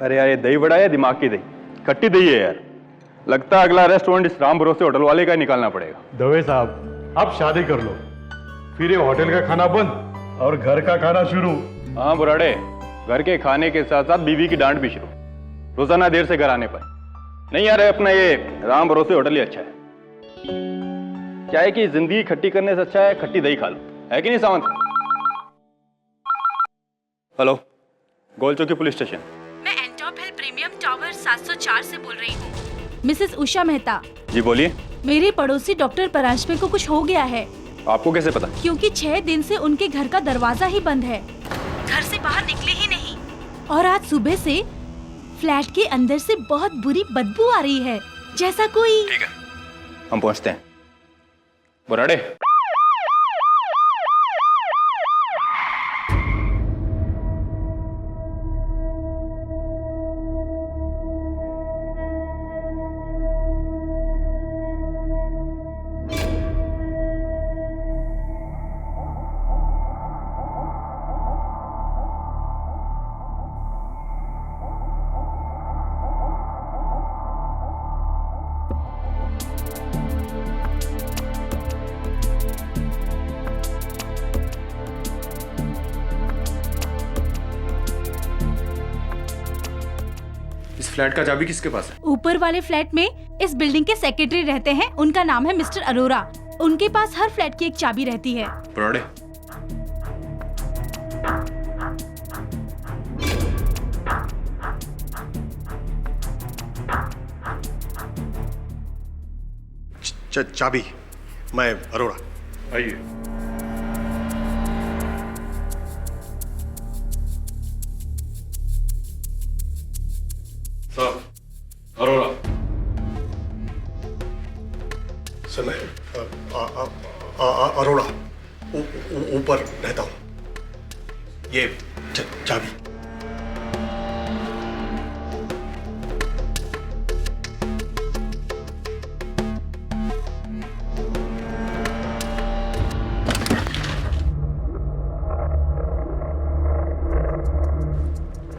अरे यार, ये दही बड़ा है दिमाग की दही? खट्टी दही है यार। लगता है अगला रेस्टोरेंट इस राम भरोसे होटल वाले का ही निकालना पड़ेगा। दवे साहब, आप शादी कर लो, फिर ये होटल का खाना बंद और घर का खाना शुरू। हाँ बुराड़े, घर के खाने के साथ साथ बीवी की डांट भी शुरू, रोजाना देर से घर आने पर। नहीं यार, अपना ये राम भरोसे होटल ही अच्छा है। क्या है कि जिंदगी खट्टी करने से अच्छा है खट्टी दही खा लो, है कि नहीं सावंत? हेलो, गोल चौकी पुलिस स्टेशन। मैं एंटॉप हिल प्रीमियम टावर 704 से बोल रही हूँ। मिसेस उषा मेहता। जी बोलिए। मेरे पड़ोसी डॉक्टर परांजपे को कुछ हो गया है। आपको कैसे पता? क्योंकि 6 दिन से उनके घर का दरवाजा ही बंद है, घर से बाहर निकले ही नहीं। और आज सुबह से फ्लैट के अंदर से बहुत बुरी बदबू आ रही है, जैसा कोई। ठीक है, हम पहुंचते हैं। बुराड़े, इस फ्लैट का चाबी किसके पास है? ऊपर वाले फ्लैट में इस बिल्डिंग के सेक्रेटरी रहते हैं, उनका नाम है मिस्टर अरोरा। उनके पास हर फ्लैट की एक चाबी रहती है। बुराड़े, चाबी, मैं अरोड़ा। आइए। साहब, अरोड़ा। सर मैं अरोड़ा ऊपर रहता हूँ। ये चाबी।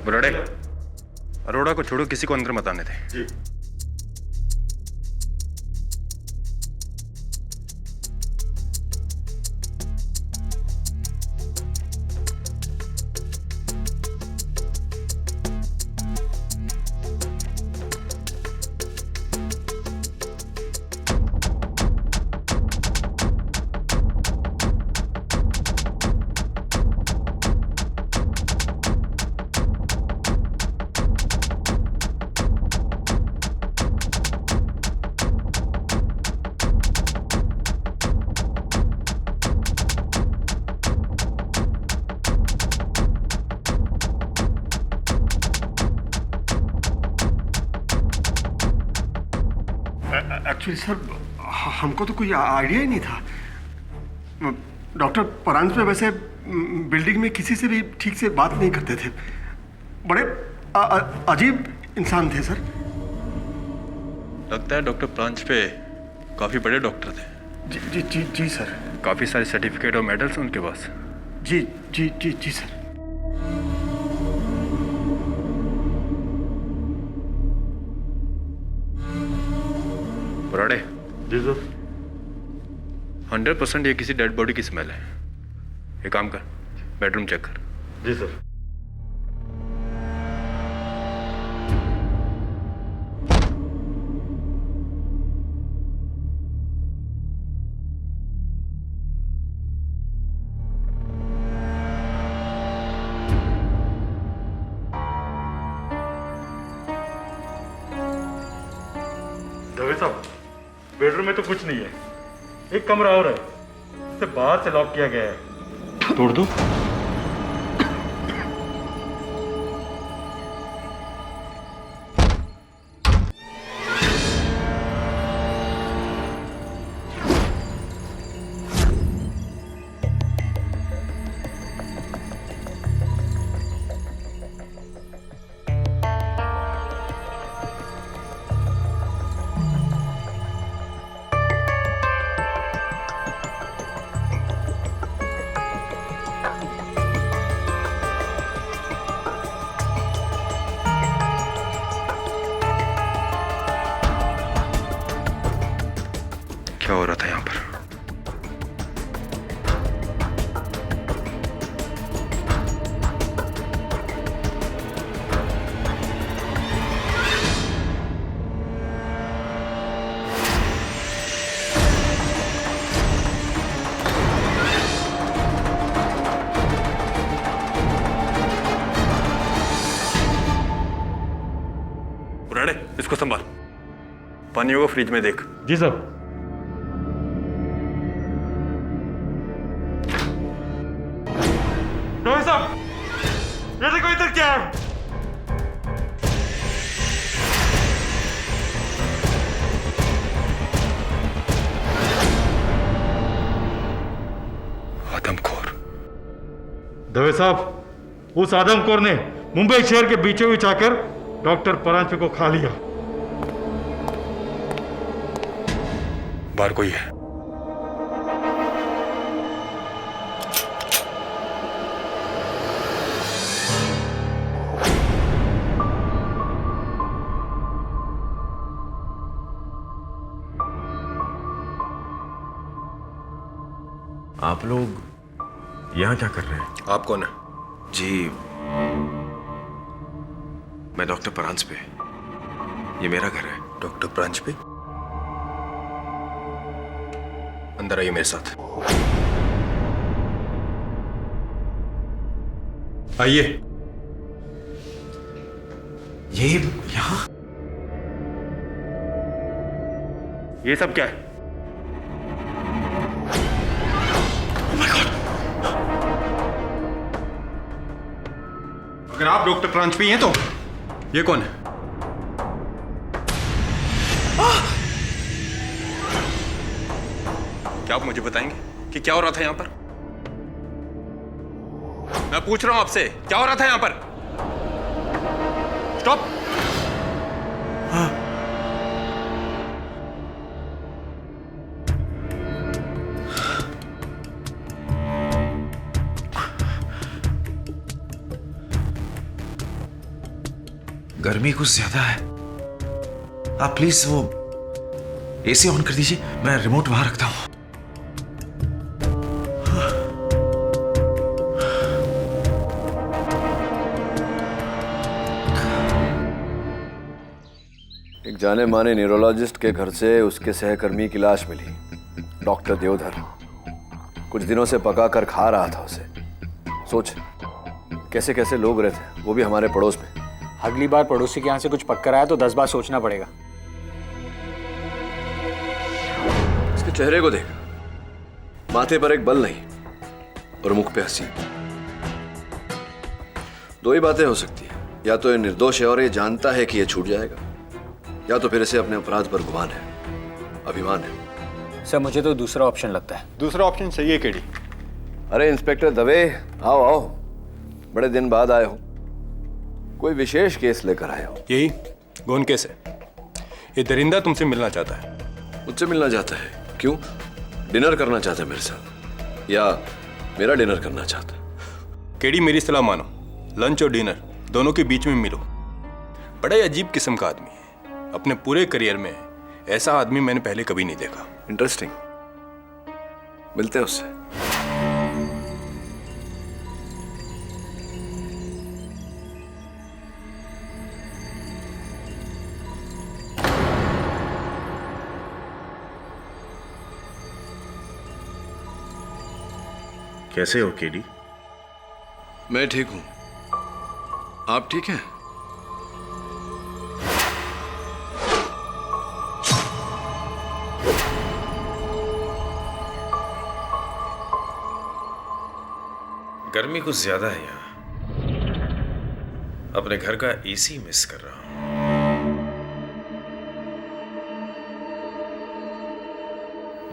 बुराड़े, अरोड़ा को छोड़ो, किसी को अंदर मत आने दे। जी। एक्चुअली सर, हमको तो कोई आइडिया ही नहीं था। डॉक्टर परांजपे वैसे बिल्डिंग में किसी से भी ठीक से बात नहीं करते थे। बड़े अजीब इंसान थे सर। लगता है डॉक्टर परांजपे काफी बड़े डॉक्टर थे। जी जी जी जी सर। काफी सारे सर्टिफिकेट और मेडल्स उनके पास। जी जी जी जी सर। बुराड़े, जी सर। 100% ये किसी डेड बॉडी की स्मेल है। ये काम कर, बेडरूम चेक कर। जी सर। दवे साहब, बेडरूम में तो कुछ नहीं है। एक कमरा और है, इसे बाहर से लॉक किया गया है। तोड़ दो। क्या हो रहा था यहाँ पर? बुराड़े, इसको संभाल। पानी को फ्रिज में देख। जी साहब। डॉक्टर साहब, ये देखो इधर क्या है। आदमखोर। दवे साहब, उस आदमखोर ने मुंबई शहर के बीचों बीच आकर डॉक्टर परांजपे को खा लिया। बाहर कोई है? आप लोग यहाँ क्या कर रहे हैं? आप कौन है? जी, मैं डॉक्टर परांजपे। ये मेरा घर है। डॉक्टर परांजपे? अंदर आइए मेरे साथ। आइए। ये यहाँ? ये सब क्या है? अगर आप डॉक्टर परांजपे हैं तो ये कौन है? क्या आप मुझे बताएंगे कि क्या हो रहा था यहां पर? मैं पूछ रहा हूं आपसे, क्या हो रहा था यहां पर? स्टॉप। गर्मी कुछ ज्यादा है। आप प्लीज वो एसी ऑन कर दीजिए, मैं रिमोट वहां रखता हूं। एक जाने माने न्यूरोलॉजिस्ट के घर से उसके सहकर्मी की लाश मिली। डॉक्टर देवधर कुछ दिनों से पका कर खा रहा था उसे। सोच कैसे कैसे लोग रहते, वो भी हमारे पड़ोस में। अगली बार पड़ोसी के यहाँ से कुछ पककर आया तो 10 बार सोचना पड़ेगा। इसके चेहरे को देख, माथे पर एक बल नहीं और मुख पे हंसी। दो ही बातें हो सकती है, या तो ये निर्दोष है और ये जानता है कि ये छूट जाएगा, या तो फिर इसे अपने अपराध पर गुमान है, अभिमान है। सर मुझे तो दूसरा ऑप्शन लगता है। दूसरा ऑप्शन सही है केडी। अरे इंस्पेक्टर दवे, आओ आओ, बड़े दिन बाद आए हो। कोई विशेष केस लेकर आए हो? यही गौन केस है। ये दरिंदा तुमसे मिलना चाहता है। मुझसे मिलना चाहता है? क्यों? डिनर करना चाहता है मेरे साथ, या मेरा डिनर करना चाहता है? केडी मेरी सलाह मानो, लंच और डिनर दोनों के बीच में मिलो। बड़ा ही अजीब किस्म का आदमी है। अपने पूरे करियर में ऐसा आदमी मैंने पहले कभी नहीं देखा। इंटरेस्टिंग, मिलते हैं उससे। कैसे हो केडी? मैं ठीक हूं, आप ठीक हैं? गर्मी कुछ ज्यादा है यहाँ। अपने घर का एसी मिस कर रहा हूं।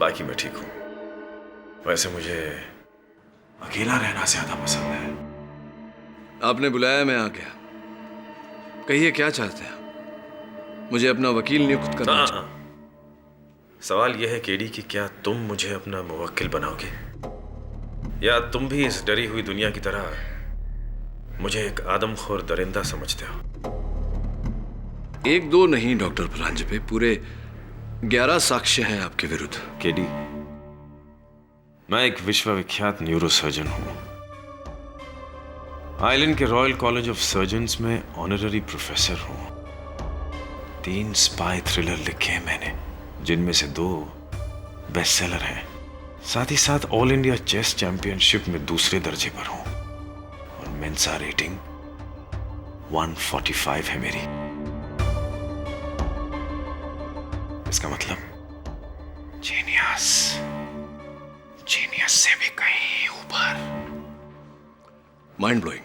बाकी मैं ठीक हूं। वैसे मुझे अकेला रहना ज्यादा पसंद है। आपने बुलाया, मैं आ गया। कहिए क्या चाहते हैं? मुझे अपना वकील नियुक्त करना चाहिए। सवाल यह है केडी कि क्या तुम मुझे अपना मुवक्किल बनाओगे, या तुम भी इस डरी हुई दुनिया की तरह मुझे एक आदमखोर दरिंदा समझते हो? एक दो नहीं डॉक्टर परांजपे, पूरे 11 साक्ष्य हैं आपके विरुद्ध। केडी, मैं एक विश्वविख्यात न्यूरोसर्जन हूं। आइलैंड के रॉयल कॉलेज ऑफ सर्जन्स में ऑनररी प्रोफेसर हूं। 3 स्पाई थ्रिलर लिखे हैं मैंने, जिनमें से 2 बेस्टसेलर हैं। साथ ही साथ ऑल इंडिया चेस चैंपियनशिप में दूसरे दर्जे पर हूं और मेंसा रेटिंग 145 है मेरी। इसका मतलब जीनियस, जीनियस से भी कहीं ऊपर। Mind blowing.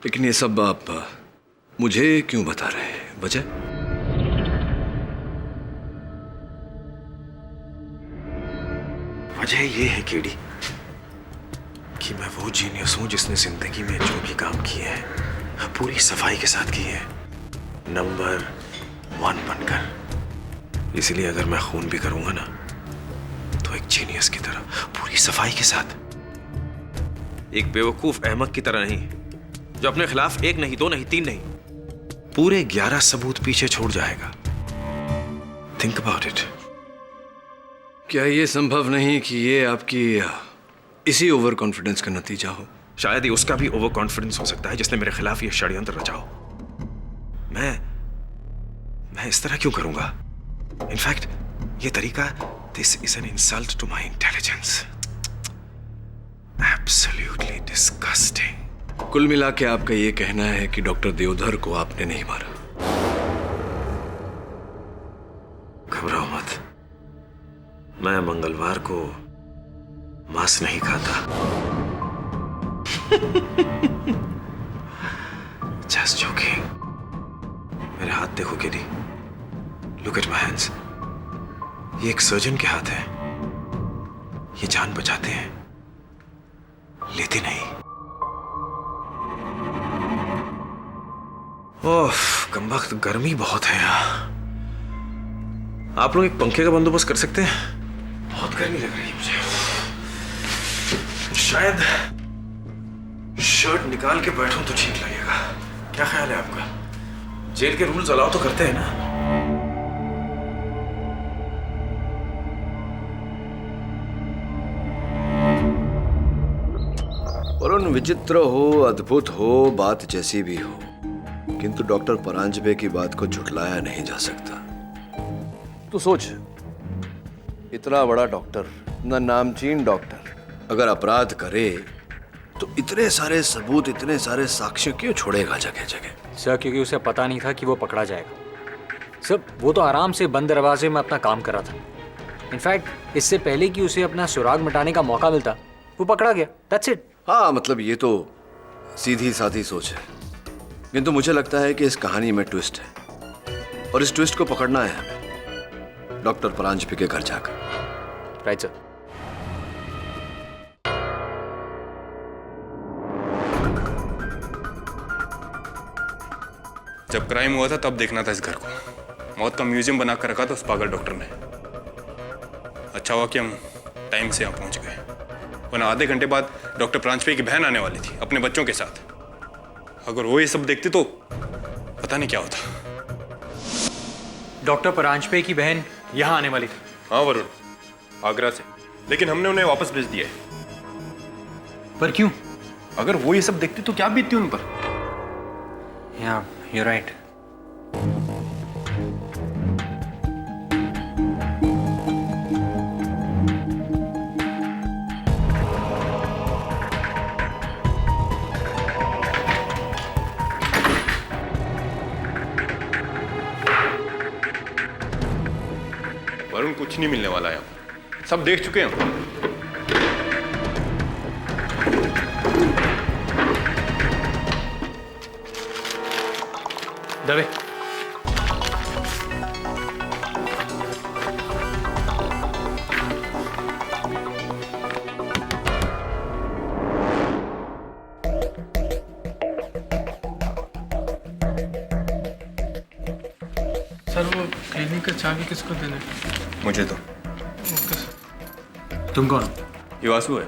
लेकिन ये सब आप मुझे क्यों बता रहे हैं? वजह? वजह यह है केडी कि मैं वो जीनियस हूं जिसने जिंदगी में जो भी काम किए हैं पूरी सफाई के साथ किए हैं, नंबर 1 बनकर। इसलिए अगर मैं खून भी करूंगा ना, तो एक जीनियस की तरह पूरी सफाई के साथ, एक बेवकूफ अहमक की तरह नहीं, जो अपने खिलाफ 1 नहीं 2 नहीं 3 नहीं, पूरे 11 सबूत पीछे छोड़ जाएगा। Think about it. क्या ये संभव नहीं कि ये आपकी इसी ओवर कॉन्फिडेंस का नतीजा हो? शायद ही उसका भी ओवर कॉन्फिडेंस हो सकता है जिसने मेरे खिलाफ ये षड्यंत्र रचा हो। मैं इस तरह क्यों करूंगा? इनफैक्ट ये तरीका, this is an insult to my intelligence. Absolutely disgusting. कुल मिला के आपका ये कहना है कि डॉक्टर देवधर को आपने नहीं मारा? घबराओ मत, मैं मंगलवार को मांस नहीं खाता। Just joking. मेरे हाथ देखो KD, look at my hands. ये एक सर्जन के हाथ हैं। ये जान बचाते हैं, लेते नहीं। ओह, कमबख्त गर्मी बहुत है यहाँ। आप लोग एक पंखे का बंदोबस्त कर सकते हैं? बहुत गर्मी लग रही है मुझे। शायद शर्ट निकाल के बैठूं तो ठीक लगेगा। क्या ख्याल है आपका? जेल के रूल्स अलाउ तो करते हैं ना? वरुण, विचित्र हो, अद्भुत हो, बात जैसी भी हो, किंतु डॉक्टर परांजपे की बात को झुठलाया नहीं जा सकता। तू सोच, इतना बड़ा डॉक्टर, इतना नामचीन डॉक्टर, अगर अपराध करे तो इतने सारे सबूत, इतने सारे साक्ष्य क्यों छोड़ेगा जगह जगह? सर, क्योंकि उसे पता नहीं था कि वो पकड़ा जाएगा। सर, वो तो आराम से बंद दरवाजे में अपना काम कर रहा था। इनफैक्ट इससे पहले कि उसे अपना सुराग मिटाने का मौका मिलता, वो पकड़ा गया। That's it. हाँ, मतलब ये तो सीधी साधी सोच है, किंतु मुझे लगता है कि इस कहानी में ट्विस्ट है और इस ट्विस्ट को पकड़ना है हमें डॉक्टर परांजपे के घर जाकर। Right sir. जब क्राइम हुआ था तब देखना था इस घर को। मौत का म्यूजियम बना कर रखा था उस पागल डॉक्टर ने। अच्छा हुआ कि हम टाइम से यहाँ पहुंच गए, वरना आधे घंटे बाद डॉक्टर परांजपे की बहन आने वाली थी अपने बच्चों के साथ। अगर वो ये सब देखते तो पता नहीं क्या होता। डॉक्टर परांजपे की बहन यहाँ आने वाली थी। हाँ वरुण, आगरा से, लेकिन हमने उन्हें वापस भेज दिया है। पर क्यों? अगर वो ये सब देखते तो क्या बीतती उन पर? Yeah, you're right. वरुण, कुछ नहीं मिलने वाला है, सब देख चुके हैं हम। दवे। सर, वो क्लिनिक का चाबी किसको देना? मुझे तो। Okay sir. तुम कौन? ये वासु है,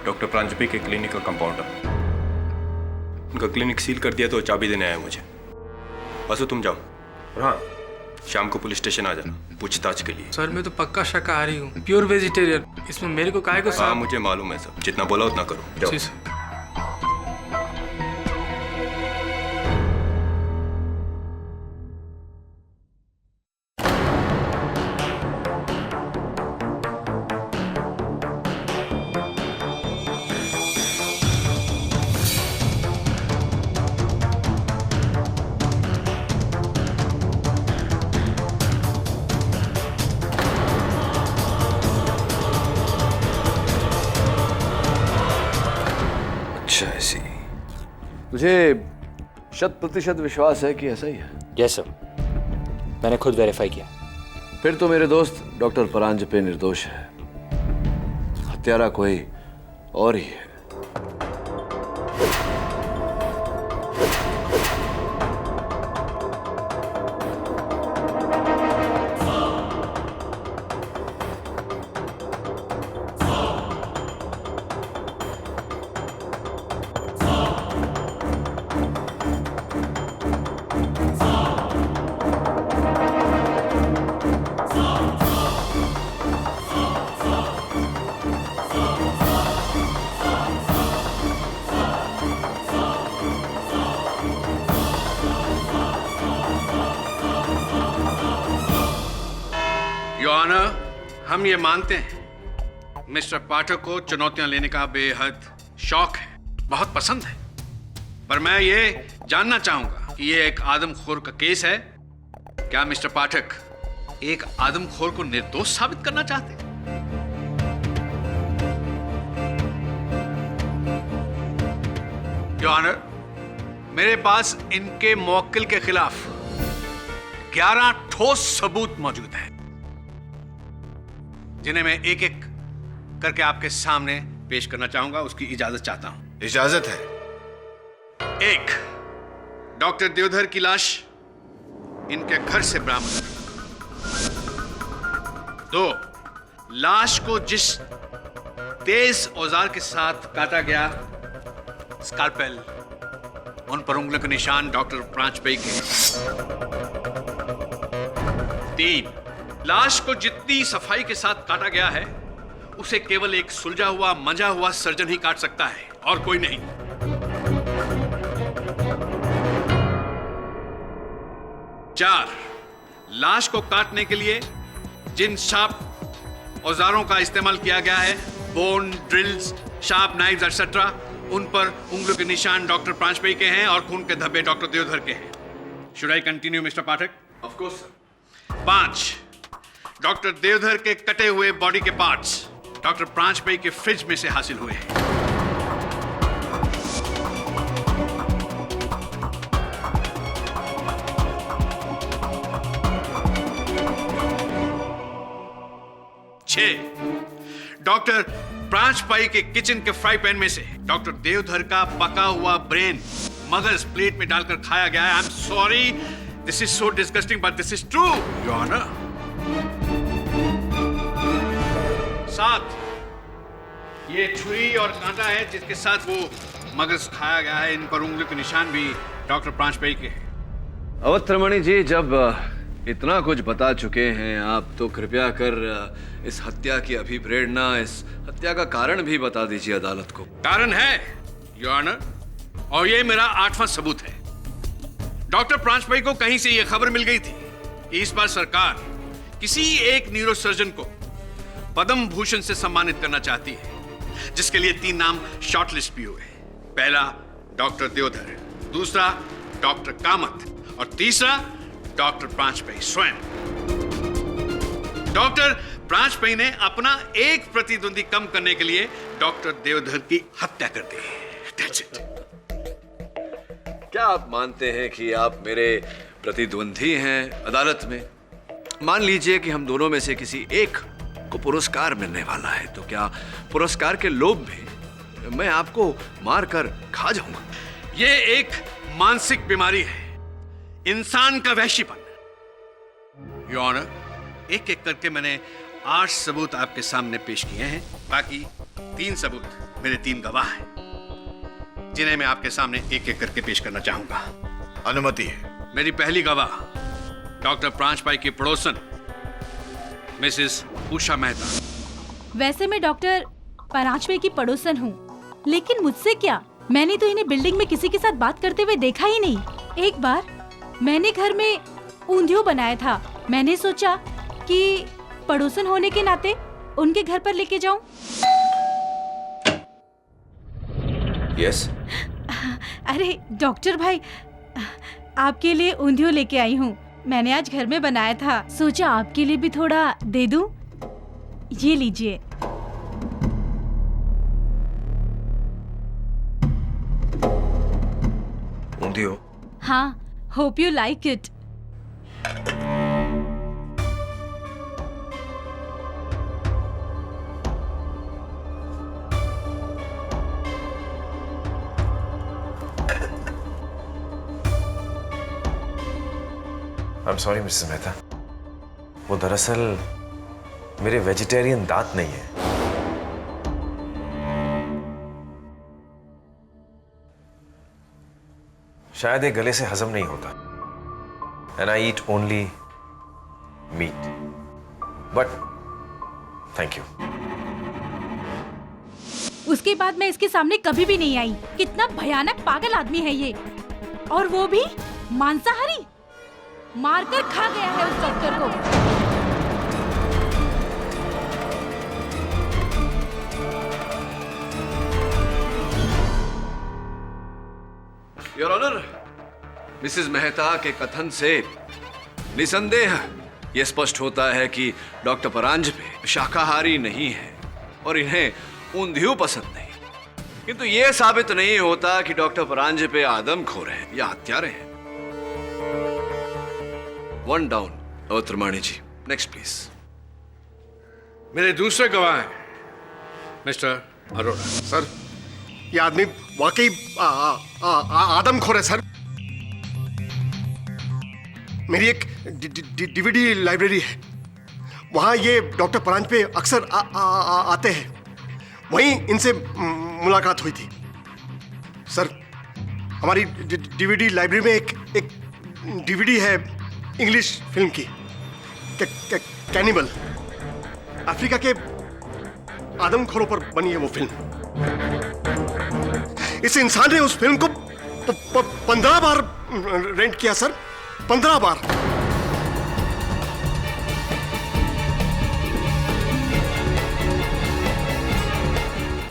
डॉक्टर परांजपे के क्लिनिक का कंपाउंडर। उनका क्लिनिक सील कर दिया तो चाबी देने आया मुझे। वासु, तुम जाओ। हाँ, शाम को पुलिस स्टेशन आ जाना पूछताछ के लिए। सर मैं तो पक्का शाकाहारी हूँ, प्योर वेजिटेरियन। इसमें मेरे को काहे को हाँ मुझे मालूम है सब, जितना बोला उतना करो। जाओ। जी सर। ऐसी मुझे 100% विश्वास है कि ऐसा ही है। यस सर, मैंने खुद वेरीफाई किया। फिर तो मेरे दोस्त डॉक्टर परांजपे निर्दोष है, हत्यारा कोई और ही है। योर ऑनर, हम ये मानते हैं मिस्टर पाठक को चुनौतियां लेने का बेहद शौक है, बहुत पसंद है। पर मैं ये जानना चाहूंगा कि ये एक आदमखोर का केस है। क्या मिस्टर पाठक एक आदमखोर को निर्दोष साबित करना चाहते हैं? योर ऑनर, मेरे पास इनके मुवक्किल के खिलाफ 11 ठोस सबूत मौजूद हैं, जिन्हें मैं एक एक करके आपके सामने पेश करना चाहूंगा। उसकी इजाजत चाहता हूं। इजाजत है। 1, डॉक्टर देवधर की लाश इनके घर से बरामद। 2, लाश को जिस तेज औजार के साथ काटा गया, स्कालपेल, उन पर उंगलियों के निशान डॉक्टर प्रांजपे के। 3, लाश को जितनी सफाई के साथ काटा गया है उसे केवल एक सुलझा हुआ मंजा हुआ सर्जन ही काट सकता है और कोई नहीं। 4, लाश को काटने के लिए जिन शार्प औजारों का इस्तेमाल किया गया है, bone, drills, sharp knives etcetera, उन पर उंगलियों के निशान डॉक्टर प्रांजपे के हैं और खून के धब्बे डॉक्टर देवधर के हैं। Should I continue mister Pathak? Of course sir. 5, doctor Deodhar के कटे हुए बॉडी के पार्ट्स डॉक्टर प्रांजपे के फ्रिज में से हासिल हुए हैं। 6, डॉक्टर प्रांजपे के किचन के फ्राई पैन में से डॉक्टर देवधर का पका हुआ ब्रेन मगज प्लेट में डालकर खाया गया है। I am sorry, this is so disgusting but this is true your honour. 7, ये छुरी और कांटा है जिसके साथ वो मगज खाया गया है। इन पर उंगलियों के निशान भी डॉक्टर प्रांजपे के हैं। अवत्रमणि जी, जब इतना कुछ बता चुके हैं आप, तो कृपया कर इस हत्या की अभिप्रेरणा, इस हत्या का कारण भी बता दीजिए अदालत को। कारण है योर ऑनर, और ये मेरा 8वां सबूत है। डॉक्टर प्रांजपे को कहीं से ये खबर मिल गई थी कि इस बार सरकार किसी एक न्यूरोसर्जन को पद्म भूषण से सम्मानित करना चाहती है, जिसके लिए 3 नाम शॉर्टलिस्ट भी हुए। पहला डॉक्टर देवधर, दूसरा डॉक्टर कामत और तीसरा डॉक्टर प्रांजपे स्वयं। डॉक्टर प्रांजपे ने अपना एक प्रतिद्वंदी कम करने के लिए डॉक्टर देवधर की हत्या कर दी। That's it. क्या आप मानते हैं कि आप मेरे प्रतिद्वंदी हैं अदालत में? मान लीजिए कि हम दोनों में से किसी एक को पुरस्कार मिलने वाला है, तो क्या पुरस्कार के लोभ में मैं आपको मारकर खा जाऊंगा? ये एक मानसिक बीमारी है, इंसान का वहशीपन। योर ऑनर, एक एक करके मैंने 8 सबूत आपके सामने पेश किए हैं। बाकी 3 सबूत मेरे 3 गवाह हैं, जिन्हें मैं आपके सामने एक एक करके पेश करना चाहूंगा। अनुमति है। मेरी पहली गवाह डॉक्टर प्रांजपाई की पड़ोसन मिसेस उषा मेहता। वैसे मैं डॉक्टर परांजपे की पड़ोसन हूँ, लेकिन मुझसे क्या, मैंने तो इन्हें बिल्डिंग में किसी के साथ बात करते हुए देखा ही नहीं। एक बार मैंने घर में ऊंधियो बनाया था, मैंने सोचा कि पड़ोसन होने के नाते उनके घर पर लेके जाऊं। यस। अरे डॉक्टर भाई, आपके लिए ऊंधियो लेके आई हूँ। मैंने आज घर में बनाया था, सोचा आपके लिए भी थोड़ा दे दूं। ये लीजिए। ऊंधियो? हाँ, hope you like it. I am sorry Mrs Mehta, वो दरअसल मेरे वेजिटेरियन दांत नहीं है। शायद ये गले से हजम नहीं होता। And I eat only meat. But thank you. उसके बाद मैं इसके सामने कभी भी नहीं आई। कितना भयानक पागल आदमी है ये, और वो भी मांसाहारी। मारकर खा गया है उस डॉक्टर को। योर ऑनर, मिसेस मेहता के कथन से निसंदेह यह स्पष्ट होता है कि डॉक्टर परांजपे शाकाहारी नहीं है और इन्हें ऊंधियो पसंद नहीं, किंतु यह साबित नहीं होता कि डॉक्टर परांजपे आदमखोर हैं या हत्यारे हैं। One down. Avtarmani ji, next please. मेरे दूसरे गवाह हैं मिस्टर अरोड़ा। सर, ये आदमी वाकई आदमखोर है सर। मेरी एक डीवीडी लाइब्रेरी है, वहां ये डॉक्टर परांजपे अक्सर आते हैं। वहीं इनसे मुलाकात हुई थी। सर, हमारी डीवीडी लाइब्रेरी में एक डीवीडी है इंग्लिश फिल्म की, कैनिबल। अफ्रीका के आदमखोरों पर बनी है वो फिल्म। इस इंसान ने उस फिल्म को 15 बार रेंट किया सर, 15 बार।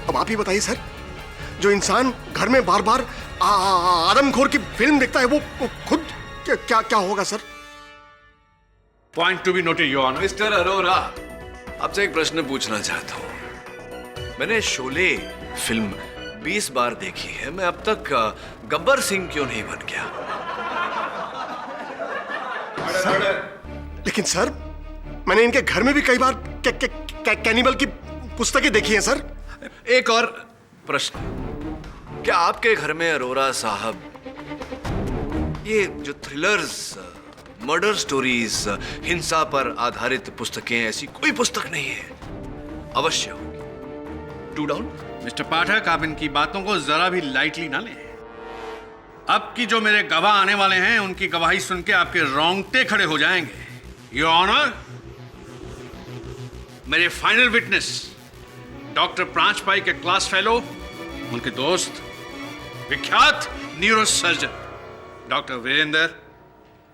अब आप ही बताइए सर, जो इंसान घर में बार बार आदमखोर की फिल्म देखता है, वो खुद क्या होगा sir? Point to be noted your honour. Mister Arora, आपसे एक प्रश्न पूछना चाहता हूं। मैंने शोले फिल्म 20 बार देखी है, मैं अब तक गब्बर सिंह क्यों नहीं बन गया? लेकिन सर, मैंने इनके घर में भी कई बार कैनिबल की पुस्तकें देखी हैं सर। एक और प्रश्न, क्या आपके घर में अरोरा साहब ये जो थ्रिलर्स, मर्डर स्टोरीज, हिंसा पर आधारित पुस्तकें, ऐसी कोई पुस्तक नहीं है? अवश्य होगी। 2 डाउन। मिस्टर पाठक, आप इनकी बातों को जरा भी लाइटली ना लें। अब की जो मेरे गवाह आने वाले हैं, उनकी गवाही सुन के आपके रोंगटे खड़े हो जाएंगे। योर ऑनर, मेरे फाइनल विटनेस डॉक्टर प्रांजपाई के क्लास फेलो, उनके दोस्त, विख्यात neuro surgeon doctor Virendra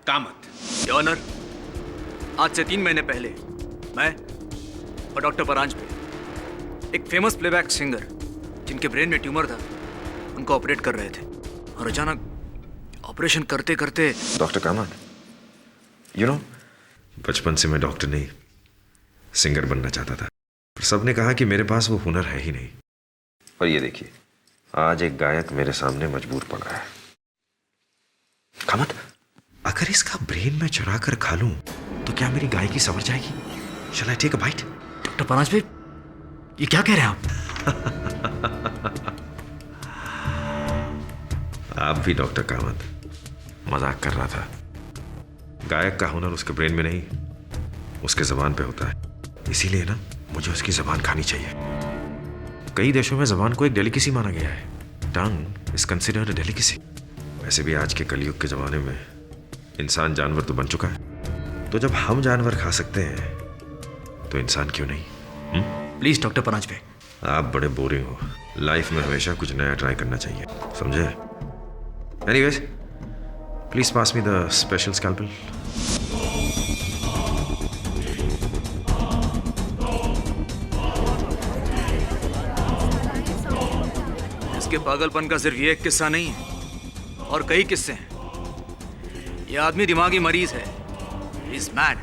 Kamat. Your honour, आज से 3 महीने पहले मैं और डॉक्टर परांजपे, एक फेमस प्लेबैक सिंगर जिनके ब्रेन में ट्यूमर था, उनको ऑपरेट कर रहे थे, और अचानक ऑपरेशन करते करते। डॉक्टर कामत, यू नो, बचपन से मैं डॉक्टर नहीं सिंगर बनना चाहता था, पर सबने कहा कि मेरे पास वो हुनर है ही नहीं। और ये देखिए, आज एक गायक मेरे सामने मजबूर पड़ा है। कामत, अगर इसका ब्रेन मैं चुरा कर खा लूं तो क्या मेरी गायकी संवर जाएगी? Shall I take a bite? Doctor Paranjpe, ये क्या कह रहे हैं आप? आप भी डॉक्टर कामत मजाक कर रहा था। गायक का हुनर उसके ब्रेन में नहीं, उसके जबान पे होता है। इसीलिए ना, मुझे उसकी जबान खानी चाहिए। कई देशों में जबान को एक डेलिकेसी माना गया है। Tongue is considered a delicacy. वैसे भी आज के कलयुग के जमाने में इंसान जानवर तो बन चुका है, तो जब हम जानवर खा सकते हैं तो इंसान क्यों नहीं? प्लीज डॉक्टर परांज पे। आप बड़े बोरिंग हो। लाइफ में हमेशा कुछ नया ट्राई करना चाहिए, समझे? Anyways, please pass me the special scalpel. इसके पागलपन का सिर्फ ये एक किस्सा नहीं है, और कई किस्से हैं। ये आदमी दिमागी मरीज है, इज मैड।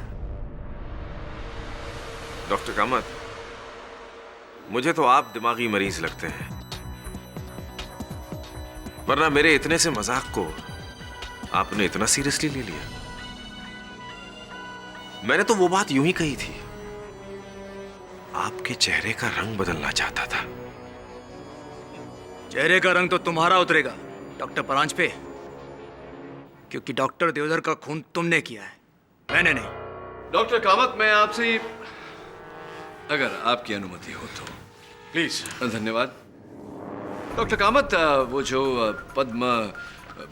डॉक्टर कामत, मुझे तो आप दिमागी मरीज लगते हैं, वरना मेरे इतने से मजाक को आपने इतना सीरियसली ले लिया। मैंने तो वो बात यूं ही कही थी, आपके चेहरे का रंग बदलना चाहता था। चेहरे का रंग तो तुम्हारा उतरेगा डॉक्टर परांज पे, क्योंकि डॉक्टर देवधर का खून तुमने किया है, मैंने नहीं। डॉक्टर कामत, मैं आपसे, अगर आपकी अनुमति हो तो प्लीज। धन्यवाद डॉक्टर कामत। वो जो पद्म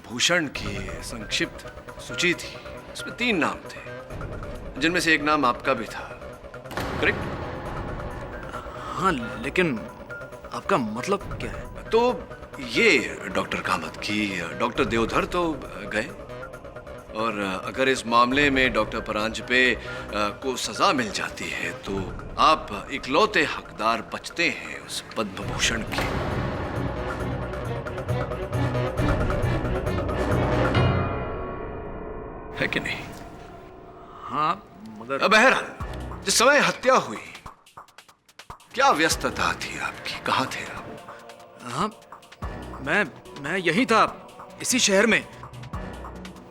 भूषण की संक्षिप्त सूची थी, उसमें 3 नाम थे, जिनमें से एक नाम आपका भी था, करेक्ट? हाँ, लेकिन आपका मतलब क्या है? तो ये डॉक्टर कामत की डॉक्टर देवधर तो गए, और अगर इस मामले में डॉक्टर परांजपे को सजा मिल जाती है तो आप इकलौते हकदार बचते हैं उस पद्म भूषण की। है कि नहीं? हाँ, मगर बहरहाल, जिस समय हत्या हुई, क्या व्यस्तता थी आपकी? कहाँ थे आप? हाँ, मैं यही था, इसी शहर में।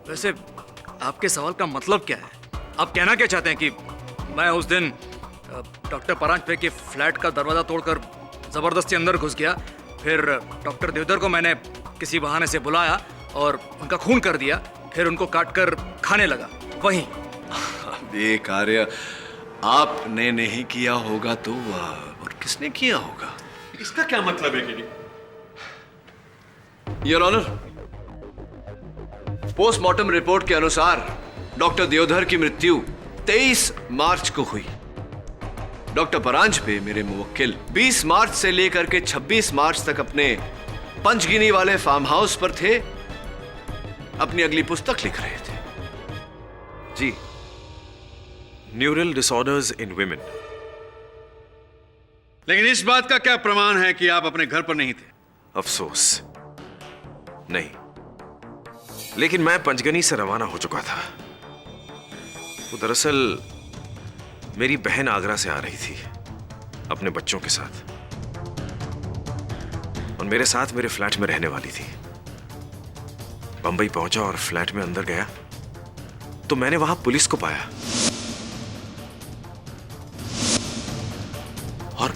वैसे आपके सवाल का मतलब क्या है? आप कहना क्या चाहते हैं कि मैं उस दिन डॉक्टर परांजपे के फ्लैट का दरवाजा तोड़कर जबरदस्ती अंदर घुस गया, फिर डॉक्टर देवधर को मैंने किसी बहाने से बुलाया और उनका खून कर दिया, फिर उनको काटकर खाने लगा, वहीं? ये कार्य आपने नहीं किया होगा तो और किसने किया होगा? इसका क्या मतलब है कि योर ऑनर, पोस्टमार्टम रिपोर्ट के अनुसार डॉक्टर देवधर की मृत्यु 23 मार्च को हुई। डॉक्टर परांजपे, मेरे मुवक्किल, 20 मार्च से लेकर के 26 मार्च तक अपने पंचगिनी वाले फार्म हाउस पर थे, अपनी अगली पुस्तक लिख रहे थे। जी, न्यूरल डिसऑर्डर्स इन विमेन। लेकिन इस बात का क्या प्रमाण है कि आप अपने घर पर नहीं थे? अफसोस, नहीं। लेकिन मैं पंचगनी से रवाना हो चुका था। वो दरअसल मेरी बहन आगरा से आ रही थी अपने बच्चों के साथ, और मेरे साथ मेरे फ्लैट में रहने वाली थी। बंबई पहुंचा और फ्लैट में अंदर गया तो मैंने वहां पुलिस को पाया, और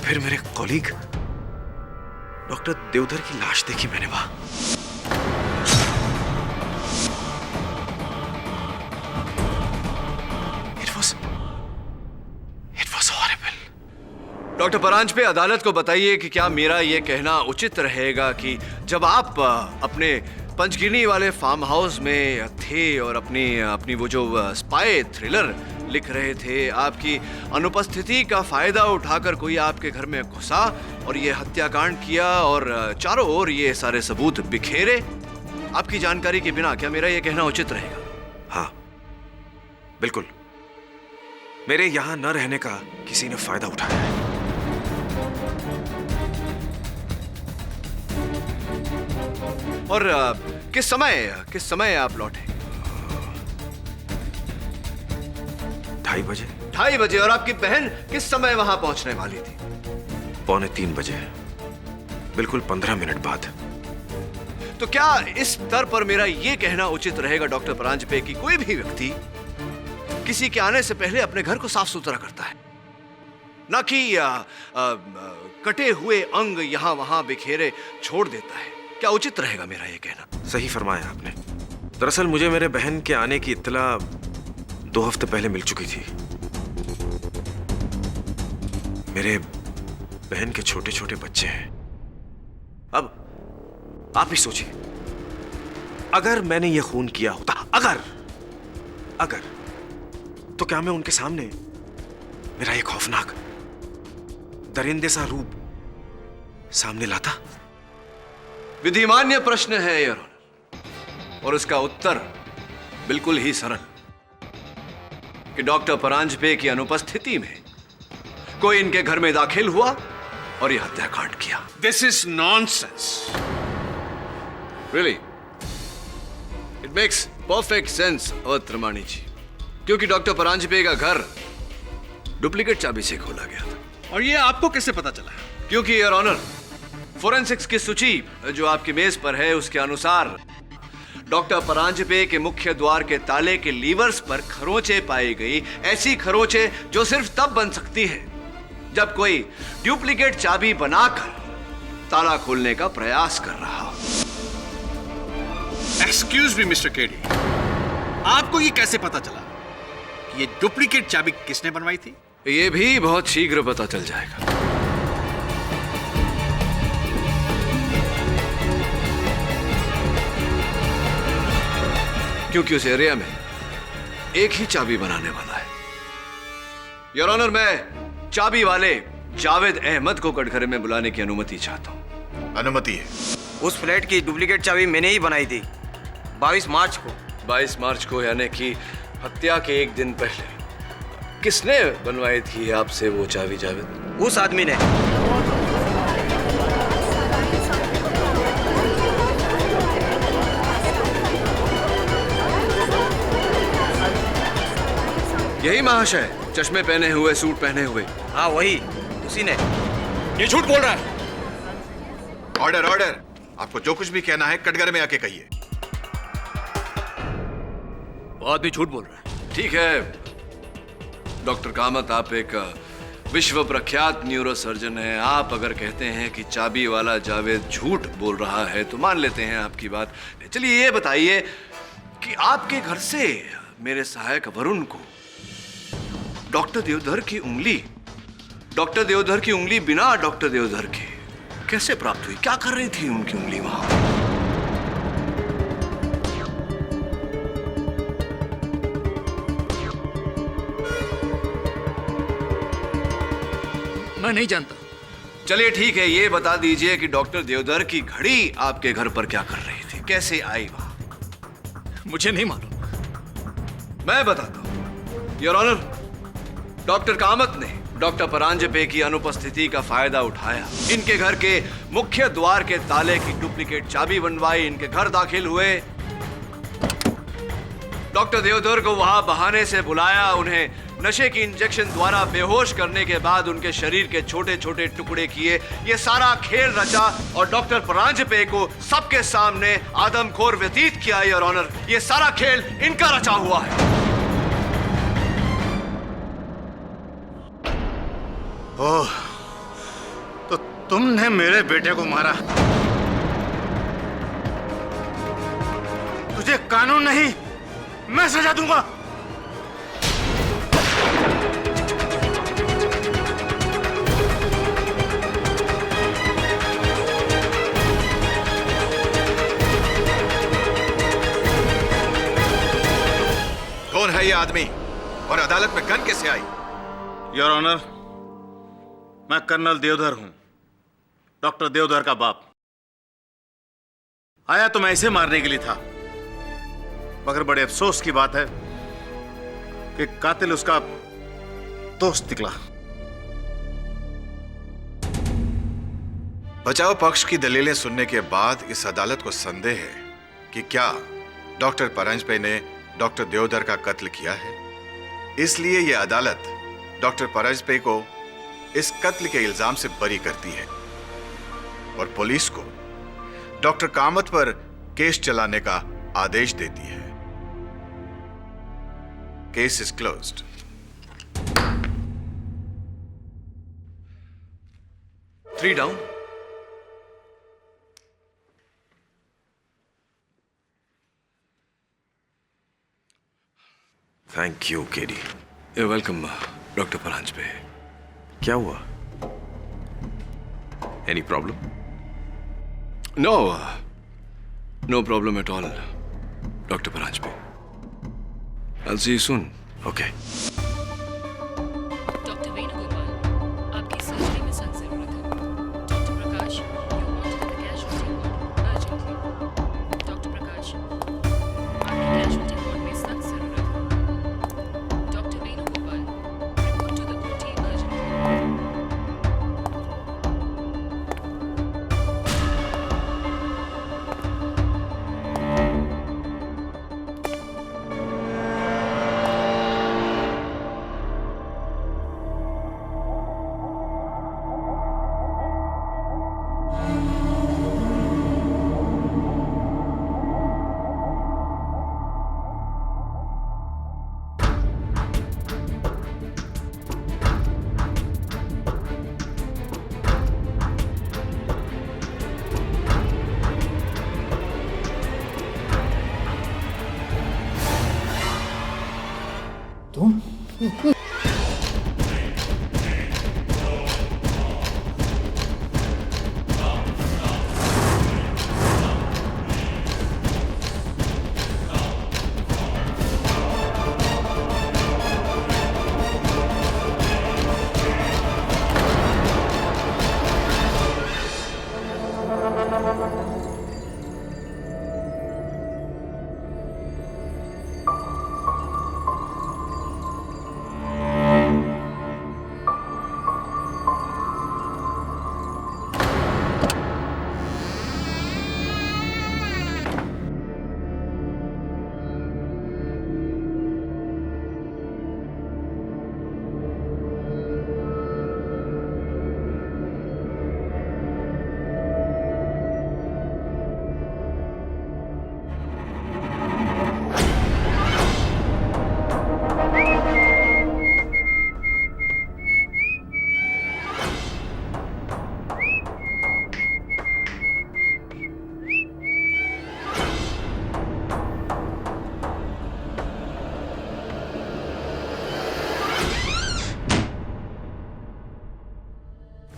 फिर मेरे कॉलीग डॉक्टर देवधर की लाश देखी मैंने वहां। It was horrible. Doctor Paranjpe, अदालत को बताइए कि क्या मेरा यह कहना उचित रहेगा कि जब आप अपने पंचगिनी वाले फार्म हाउस में थे और अपनी वो जो स्पाई थ्रिलर लिख रहे थे, आपकी अनुपस्थिति का फायदा उठाकर कोई आपके घर में घुसा और ये हत्याकांड किया और चारों ओर ये सारे सबूत बिखेरे आपकी जानकारी के बिना? क्या मेरा ये कहना उचित रहेगा? हाँ, बिल्कुल। मेरे यहां न रहने का किसी ने फायदा उठाया है। और किस समय आप लौटे? 2:30 बजे। 2:30 बजे। और आपकी बहन किस समय वहां पहुंचने वाली थी? 2:45 बजे, बिल्कुल 15 मिनट बाद। तो क्या इस स्तर पर मेरा यह कहना उचित रहेगा डॉक्टर परांजपे कि कोई भी व्यक्ति किसी के आने से पहले अपने घर को साफ सुथरा करता है, ना कि कटे हुए अंग यहां वहां बिखेरे छोड़ देता है? क्या उचित रहेगा मेरा यह कहना? सही फरमाया आपने। दरअसल मुझे मेरे बहन के आने की इत्तला 2 हफ्ते पहले मिल चुकी थी। मेरे बहन के छोटे छोटे बच्चे हैं। अब आप ही सोचिए, अगर मैंने यह खून किया होता, अगर अगर तो क्या मैं उनके सामने मेरा एक खौफनाक दरिंदे सा रूप सामने लाता? विधिमान्य प्रश्न है योर ऑनर, और उसका उत्तर बिल्कुल ही सरल कि डॉक्टर परांजपे की अनुपस्थिति में कोई इनके घर में दाखिल हुआ और यह हत्याकांड किया। This is nonsense. Really it makes perfect sense Trimani ji, क्योंकि डॉक्टर परांजपे का घर डुप्लीकेट चाबी से खोला गया था। और ये आपको कैसे पता चला? क्योंकि योर ऑनर, फोरेंसिक्स की सूची जो आपकी मेज पर है उसके अनुसार डॉक्टर परांजपे के मुख्य द्वार के ताले के लीवर्स पर खरोंचे पाई गई, ऐसी खरोंचे जो सिर्फ तब बन सकती है जब कोई डुप्लीकेट चाबी बनाकर ताला खोलने का प्रयास कर रहा हो। एक्सक्यूज मी मिस्टर केडी, आपको ये कैसे पता चला कि ये डुप्लीकेट चाबी किसने बनवाई थी? ये भी बहुत शीघ्र पता चल जाएगा। क्योंकि उस एरिया में एक ही चाबी बनाने वाला है। योर ऑनर, मैं चाबी वाले जावेद अहमद को कटघरे में बुलाने की अनुमति चाहता हूं। अनुमति है। उस फ्लैट की डुप्लीकेट चाबी मैंने ही बनाई थी 22 मार्च को। 22 मार्च को, यानी कि हत्या के एक दिन पहले। किसने बनवाई थी आपसे वो चाबी जावेद? उस आदमी ने। यही महाशय, चश्मे पहने हुए, सूट पहने हुए। हाँ वही, उसी ने। ये झूठ बोल रहा है। ऑर्डर ऑर्डर, आपको जो कुछ भी कहना है कटघरे में आके कहिए। वो आदमी झूठ बोल रहा है। ठीक है डॉक्टर कामत, आप एक विश्व प्रख्यात न्यूरो सर्जन हैं। आप अगर कहते हैं कि चाबी वाला जावेद झूठ बोल रहा है तो मान लेते हैं आपकी बात। चलिए ये बताइए कि आपके घर से मेरे सहायक वरुण को डॉक्टर देवधर की उंगली बिना डॉक्टर देवधर के कैसे प्राप्त हुई? क्या कर रही थी उनकी उंगली वहां? मैं नहीं जानता। चलिए ठीक है, ये बता दीजिए कि डॉक्टर देवधर की घड़ी आपके घर पर क्या कर रही थी, कैसे आई वहां? मुझे नहीं मालूम। मैं बताता हूं योर ऑनर। डॉक्टर कामत ने डॉक्टर परांजपे की अनुपस्थिति का फायदा उठाया, इनके घर के मुख्य द्वार के ताले की डुप्लीकेट चाबी बनवाई, इनके घर दाखिल हुए, डॉक्टर देवधर को वहां बहाने से बुलाया, उन्हें नशे की इंजेक्शन द्वारा बेहोश करने के बाद उनके शरीर के छोटे छोटे टुकड़े किए। ये सारा खेल रचा और डॉक्टर परांजपे को सबके सामने आदमखोर व्यतीत किया। योर ऑनर, ये सारा खेल इनका रचा हुआ है। ओह, तो तुमने मेरे बेटे को मारा? तुझे कानून नहीं, मैं सजा दूंगा। कौन है ये आदमी और अदालत में गन कैसे आई? योर ऑनर, मैं कर्नल देवधर हूं, डॉक्टर देवधर का बाप। आया तो मैं इसे मारने के लिए था, मगर बड़े अफसोस की बात है कि कातिल उसका दोस्त निकला। बचाव पक्ष की दलीलें सुनने के बाद इस अदालत को संदेह है कि क्या डॉक्टर परांजपे ने डॉक्टर देवधर का कत्ल किया है। इसलिए यह अदालत डॉक्टर परांजपे को इस कत्ल के इल्जाम से बरी करती है और पुलिस को डॉक्टर कामत पर केस चलाने का आदेश देती है। Case is closed. Three down. Thank you KD. You're welcome, doctor Paranjpe. क्या हुआ? Any problem? No problem at all, doctor Paranjpe. I'll see you soon. Okay. Doctor Venugopal, आपकी सर्जरी में सख्त जरूरत है। Doctor Prakash, you want to the casualty ward urgently. Doctor Prakash, आपकी casualty ward में सख्त जरूरत है। Doctor Venugopal, report to the OT urgently.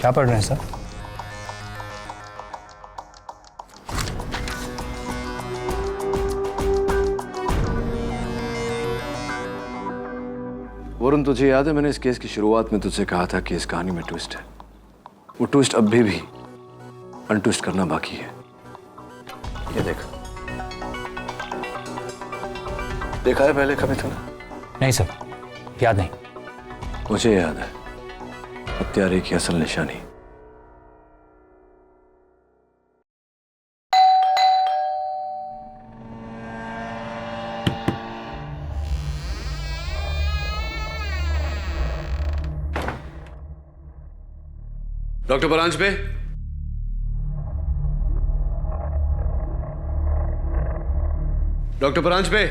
क्या पढ़ रहे हैं सर? वरुण, तुझे याद है मैंने इस केस की शुरुआत में तुझसे कहा था कि इस कहानी में ट्विस्ट है। वो ट्विस्ट अब भी अनट्विस्ट करना बाकी है। ये देख, देखा है पहले कभी तूने? नहीं सर, याद नहीं। मुझे याद है, हत्यारे की असल निशानी। Doctor Paranjpe, doctor Paranjpe,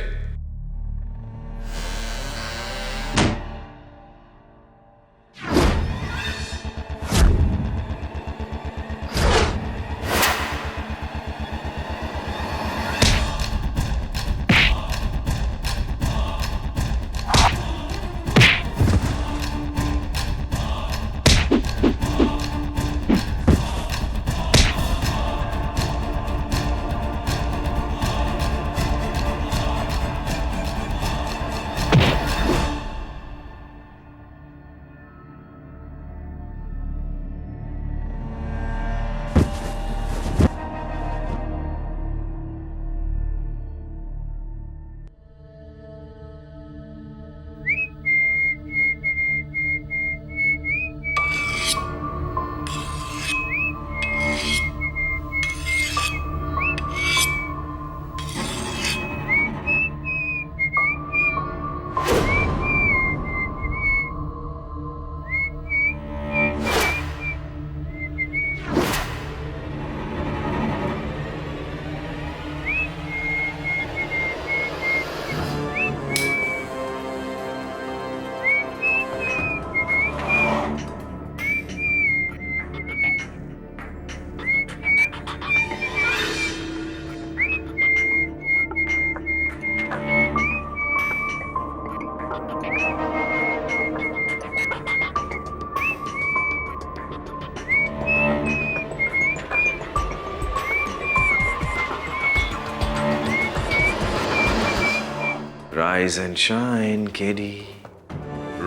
Rise and shine, KD.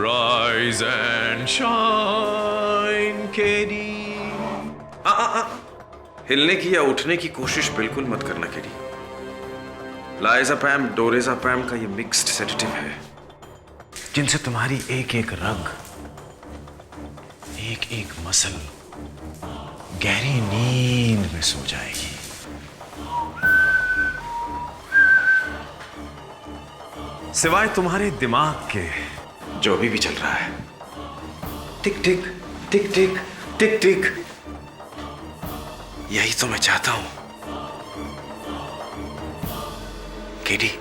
Rise and shine, KD. हिलने की या उठने की कोशिश बिल्कुल मत करना, KD. लाइज़ापैम, डोरेज़ापैम का ये मिक्स्ड सेडेटिव है, जिनसे तुम्हारी एक एक रग, एक एक मसल गहरी नींद में सो जाएगी. सिवाय तुम्हारे दिमाग के जो भी चल रहा है. टिक टिक टिक टिक टिक टिक. यही तो मैं चाहता हूं, केडी.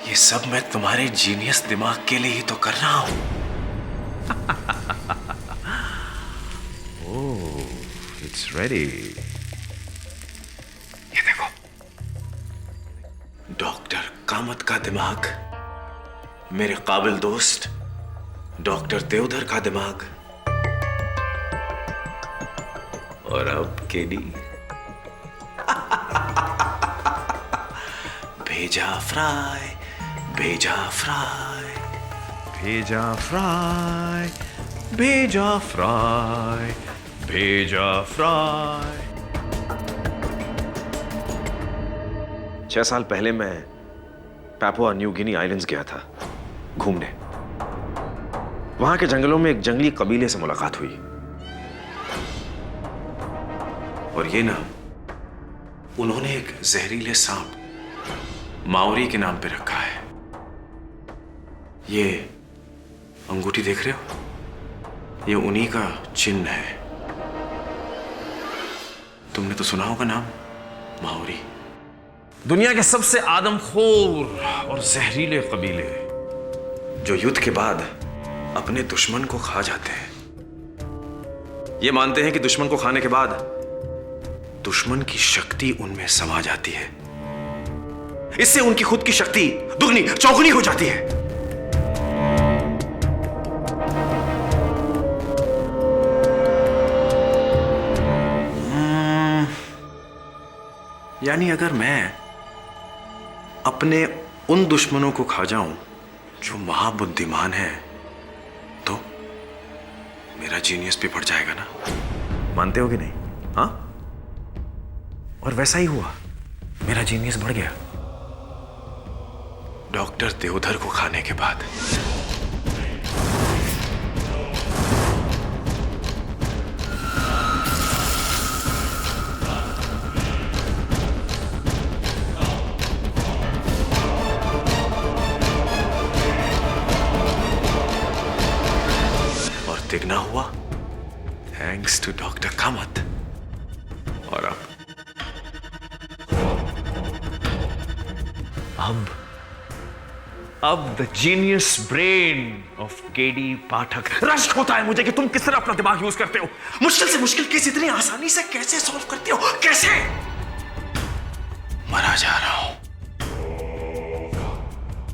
ये सब मैं तुम्हारे जीनियस दिमाग के लिए ही तो कर रहा हूं. ओह, इट्स रेडी. ये देखो, डॉक्टर कामत का दिमाग, मेरे काबिल दोस्त डॉक्टर देवधर का दिमाग, और अब केडी भेजा फ्राई, भेजा फ्राई, भेजा फ्राई, भेजा फ्राई, भेजा फ्राई. 6 साल पहले मैं पापुआ न्यू गिनी आइलैंड्स गया था घूमने. वहां के जंगलों में एक जंगली कबीले से मुलाकात हुई, और ये नाम उन्होंने एक जहरीले सांप माउरी के नाम पे रखा है. ये अंगूठी देख रहे हो, ये उन्हीं का चिन्ह है. तुमने तो सुना होगा नाम माउरी. दुनिया के सबसे आदमखोर और जहरीले कबीले, जो युद्ध के बाद अपने दुश्मन को खा जाते हैं. ये मानते हैं कि दुश्मन को खाने के बाद दुश्मन की शक्ति उनमें समा जाती है. इससे उनकी खुद की शक्ति दुगनी चौगुनी हो जाती है. यानी अगर मैं अपने उन दुश्मनों को खा जाऊं जो महाबुद्धिमान है, तो मेरा जीनियस भी बढ़ जाएगा ना. मानते हो कि नहीं? हाँ, और वैसा ही हुआ. मेरा जीनियस बढ़ गया डॉक्टर देवधर को खाने के बाद. और तिगना हुआ थैंक्स टू डॉक्टर कामत. और अब the genius brain of KD Pathak. रश्क होता है मुझे कि तुम किस तरह अपना दिमाग यूज करते हो. मुश्किल से मुश्किल केस इतनी आसानी से कैसे सॉल्व करते हो, कैसे? मरा जा रहा हूं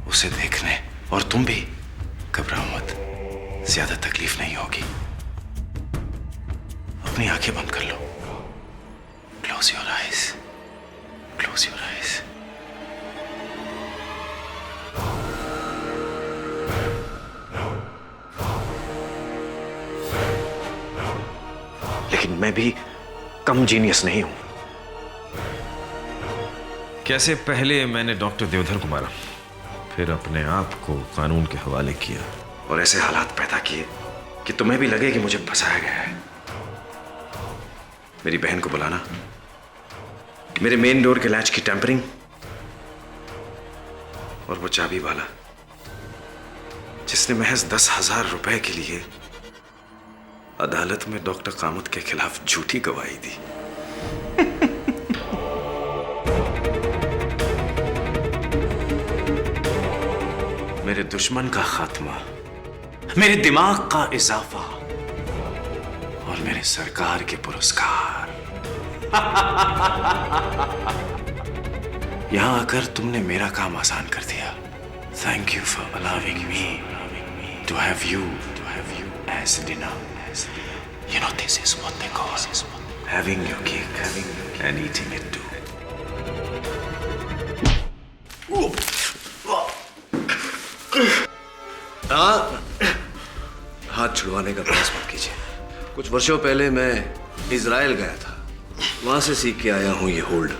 उसे देखने, और तुम भी घबराओ मत, ज्यादा तकलीफ नहीं होगी. अपनी आंखें बंद कर लो. Close your eyes, close your eyes. लेकिन मैं भी कम जीनियस नहीं हूं. कैसे पहले मैंने डॉक्टर देवधर को मारा, फिर अपने आप को कानून के हवाले किया, और ऐसे हालात पैदा किए कि तुम्हें भी लगे कि मुझे फंसाया गया है. मेरी बहन को बुलाना, मेरे मेन डोर के लैच की टेम्परिंग, और वो चाबी वाला जिसने महज 10,000 रुपए के लिए अदालत में डॉक्टर कामत के खिलाफ झूठी गवाही दी. मेरे दुश्मन का खात्मा, मेरे दिमाग का इजाफा, और मेरे सरकार के पुरस्कार. यहां आकर तुमने मेरा काम आसान कर दिया. Thank you for allowing me to have you as dinner. You know, this is what they call having your cake and eating it too. हाँ, हाथ छुड़वाने का प्रयास मत कीजिए। कुछ वर्षों पहले मैं इजराइल गया था, वहां से सीख के आया हूं ये होल्ड,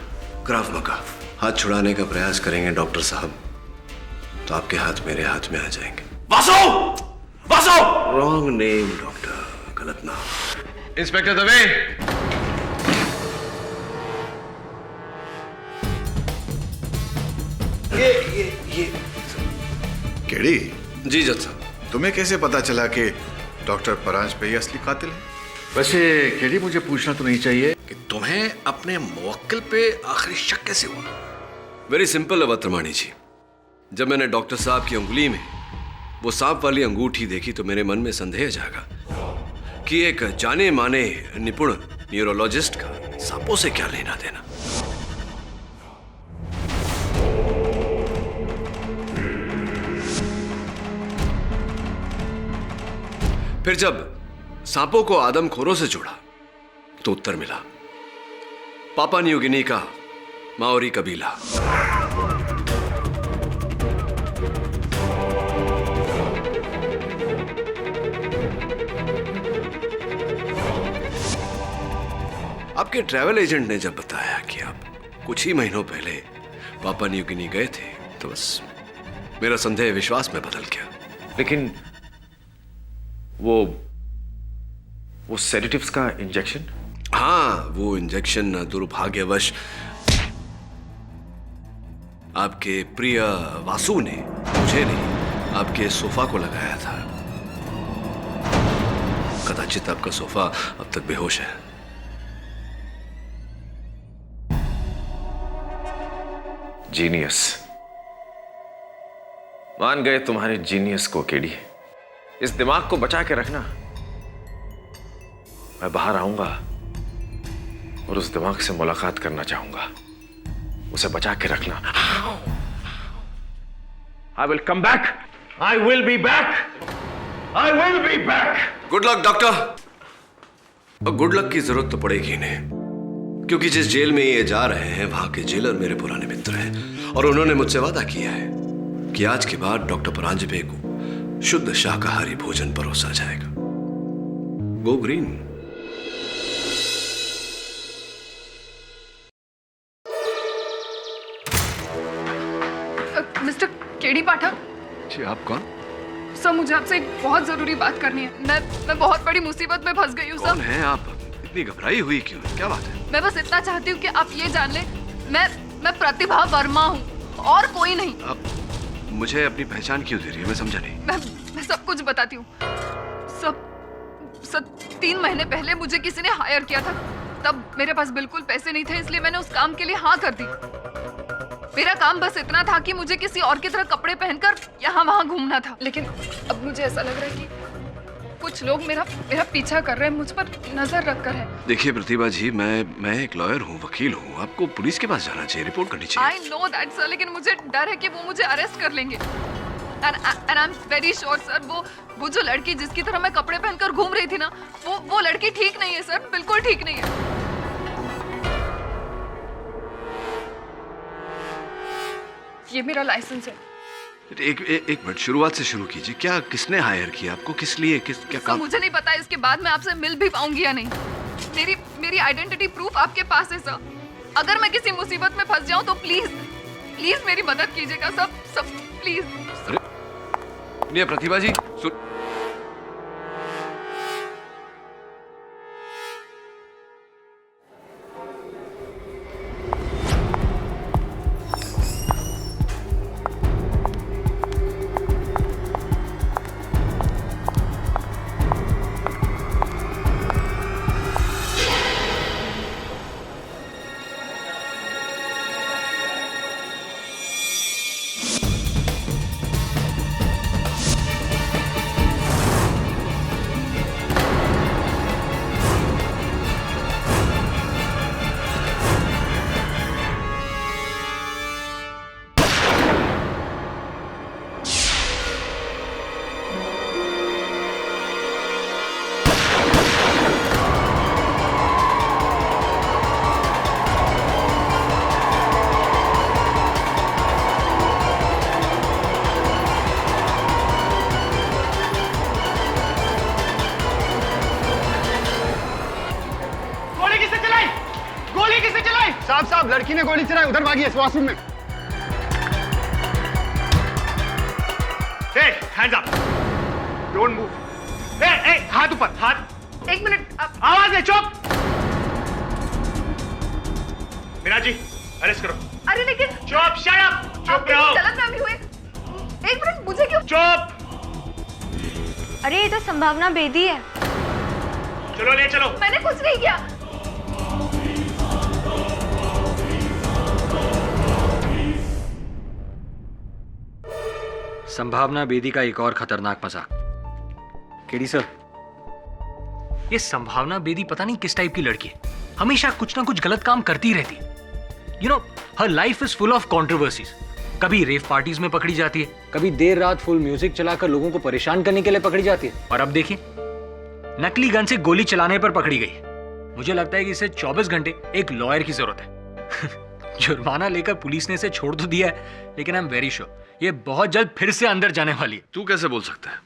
क्राव मगा। हाथ छुड़ाने का प्रयास करेंगे डॉक्टर साहब तो आपके हाथ मेरे हाथ में आ जाएंगे। Vasu! Vasu! Wrong name doctor, गलत नाम। इंस्पेक्टर दवे, ये केड़ी, जी जज साहब। तुम्हें कैसे पता चला कि डॉक्टर परांज पे ही असली कातिल है? वैसे केडी, मुझे पूछना तो नहीं चाहिए कि तुम्हें अपने मुवक्किल पे आखिरी शक कैसे हुआ? वेरी सिंपल अवत्रमाणी जी, जब मैंने डॉक्टर साहब की उंगली में वो सांप वाली अंगूठी देखी तो मेरे मन में संदेह जागा कि एक जाने माने निपुण न्यूरोलॉजिस्ट का सांपों से क्या लेना देना। फिर जब सांपों को आदमखोरों से जोड़ा तो उत्तर मिला, पापा न्यू गिनी का माओरी कबीला। आपके ट्रैवल एजेंट ने जब बताया कि आप कुछ ही महीनों पहले पापा न्यू गिनी गए थे तो बस मेरा संदेह विश्वास में बदल गया। लेकिन वो सेडेटिव्स का इंजेक्शन? हाँ, वो इंजेक्शन दुर्भाग्यवश आपके प्रिय वासु ने, मुझे नहीं, आपके सोफा को लगाया था। कदाचित आपका सोफा अब तक बेहोश है। जीनियस। मान गए तुम्हारे जीनियस को केडी। इस दिमाग को बचा के रखना। मैं बाहर आऊंगा और उस दिमाग से मुलाकात करना चाहूंगा। उसे बचा के रखना। I will come back. I will be back. I will be back. Good luck doctor. और गुड लक की जरूरत तो पड़ेगी इन्हें, क्योंकि जिस जेल में ये जा रहे हैं वहां के जेलर मेरे पुराने मित्र हैं और उन्होंने मुझसे वादा किया है कि आज के बाद डॉक्टर परांजपे को शुद्ध शाकाहारी भोजन परोसा जाएगा। Go green. मिस्टर केडी पाठक। जी, आप कौन? सर, मुझे आपसे एक बहुत जरूरी बात करनी है। मैं बहुत बड़ी मुसीबत में फंस गई हूँ सर। कौन है आप? इतनी घबराई हुई क्यों? क्या बात है? मैं बस इतना चाहती हूँ कि आप ये जान लें, मैं प्रतिभा वर्मा हूँ और कोई नहीं। आप मुझे अपनी पहचान क्यों दे रही है? मैं समझा नहीं। मैं सब कुछ बताती हूँ। सब 3 महीने पहले मुझे किसी ने हायर किया था। तब मेरे पास बिल्कुल पैसे नहीं थे, इसलिए मैंने उस काम के लिए हाँ कर दी। मेरा काम बस इतना था कि मुझे किसी और की तरह कपड़े पहनकर यहाँ वहाँ घूमना था। लेकिन अब मुझे ऐसा लग रहा है कि कुछ लोग मेरा पीछा कर रहे हैं, मुझ पर नजर रखकर है। देखिए प्रतिभा जी, मैं एक लॉयर हूँ, वकील हूँ। आपको पुलिस के पास जाना चाहिए, रिपोर्ट करनी चाहिए। I know that sir, लेकिन मुझे डर है कि वो मुझे अरेस्ट कर लेंगे। And I'm very sure sir, वो जो लड़की जिसकी तरह मैं कपड़े पहनकर घूम रही थी ना, वो लड़की ठीक नहीं है सर, बिल्कुल ठीक नहीं है। ये मेरा लाइसेंस है। एक मिनट, शुरुआत से शुरू कीजिए। क्या, किसने हायर किया आपको? किस लिए? क्या काम? मुझे नहीं पता इसके बाद मैं आपसे मिल भी पाऊंगी या नहीं। मेरी आइडेंटिटी प्रूफ आपके पास है सर। अगर मैं किसी मुसीबत में फंस जाऊं तो प्लीज मेरी मदद कीजिएगा सब प्लीज। नहीं प्रतिभा जी, लड़की ने गोली चलाई, उधर भागी है वॉशरूम में। Hey, hands up! Don't move. Hey, हाथ ऊपर, हाथ। एक मिनट, आवाज है, चुप। मीना जी, अरेस्ट करो। अरे लेकिन चुप, shut up, चुप रहो। गलतफहमी हुई। एक मिनट, मुझे क्यों? चुप। अरे ये तो संभावना बेदी है। चलो ले चलो। मैंने कुछ नहीं किया। संभावना बेदी का एक और खतरनाक मजाक। केडी सर, ये संभावना बेदी पता नहीं किस टाइप की लड़की है, हमेशा कुछ ना कुछ गलत काम करती रहती है। You know, her life is full of controversies. कभी रेव पार्टीज में पकड़ी जाती है, कभी देर रात फुल म्यूजिक चलाकर लोगों को परेशान करने के लिए पकड़ी जाती है, और अब देखिए नकली गन से गोली चलाने पर पकड़ी गई। मुझे लगता है कि इसे 24 घंटे एक लॉयर की जरूरत है। जुर्माना लेकर पुलिस ने इसे छोड़ तो दिया है, लेकिन आई एम वेरी श्योर ये बहुत जल्द फिर से अंदर जाने वाली है। तू कैसे बोल सकता है?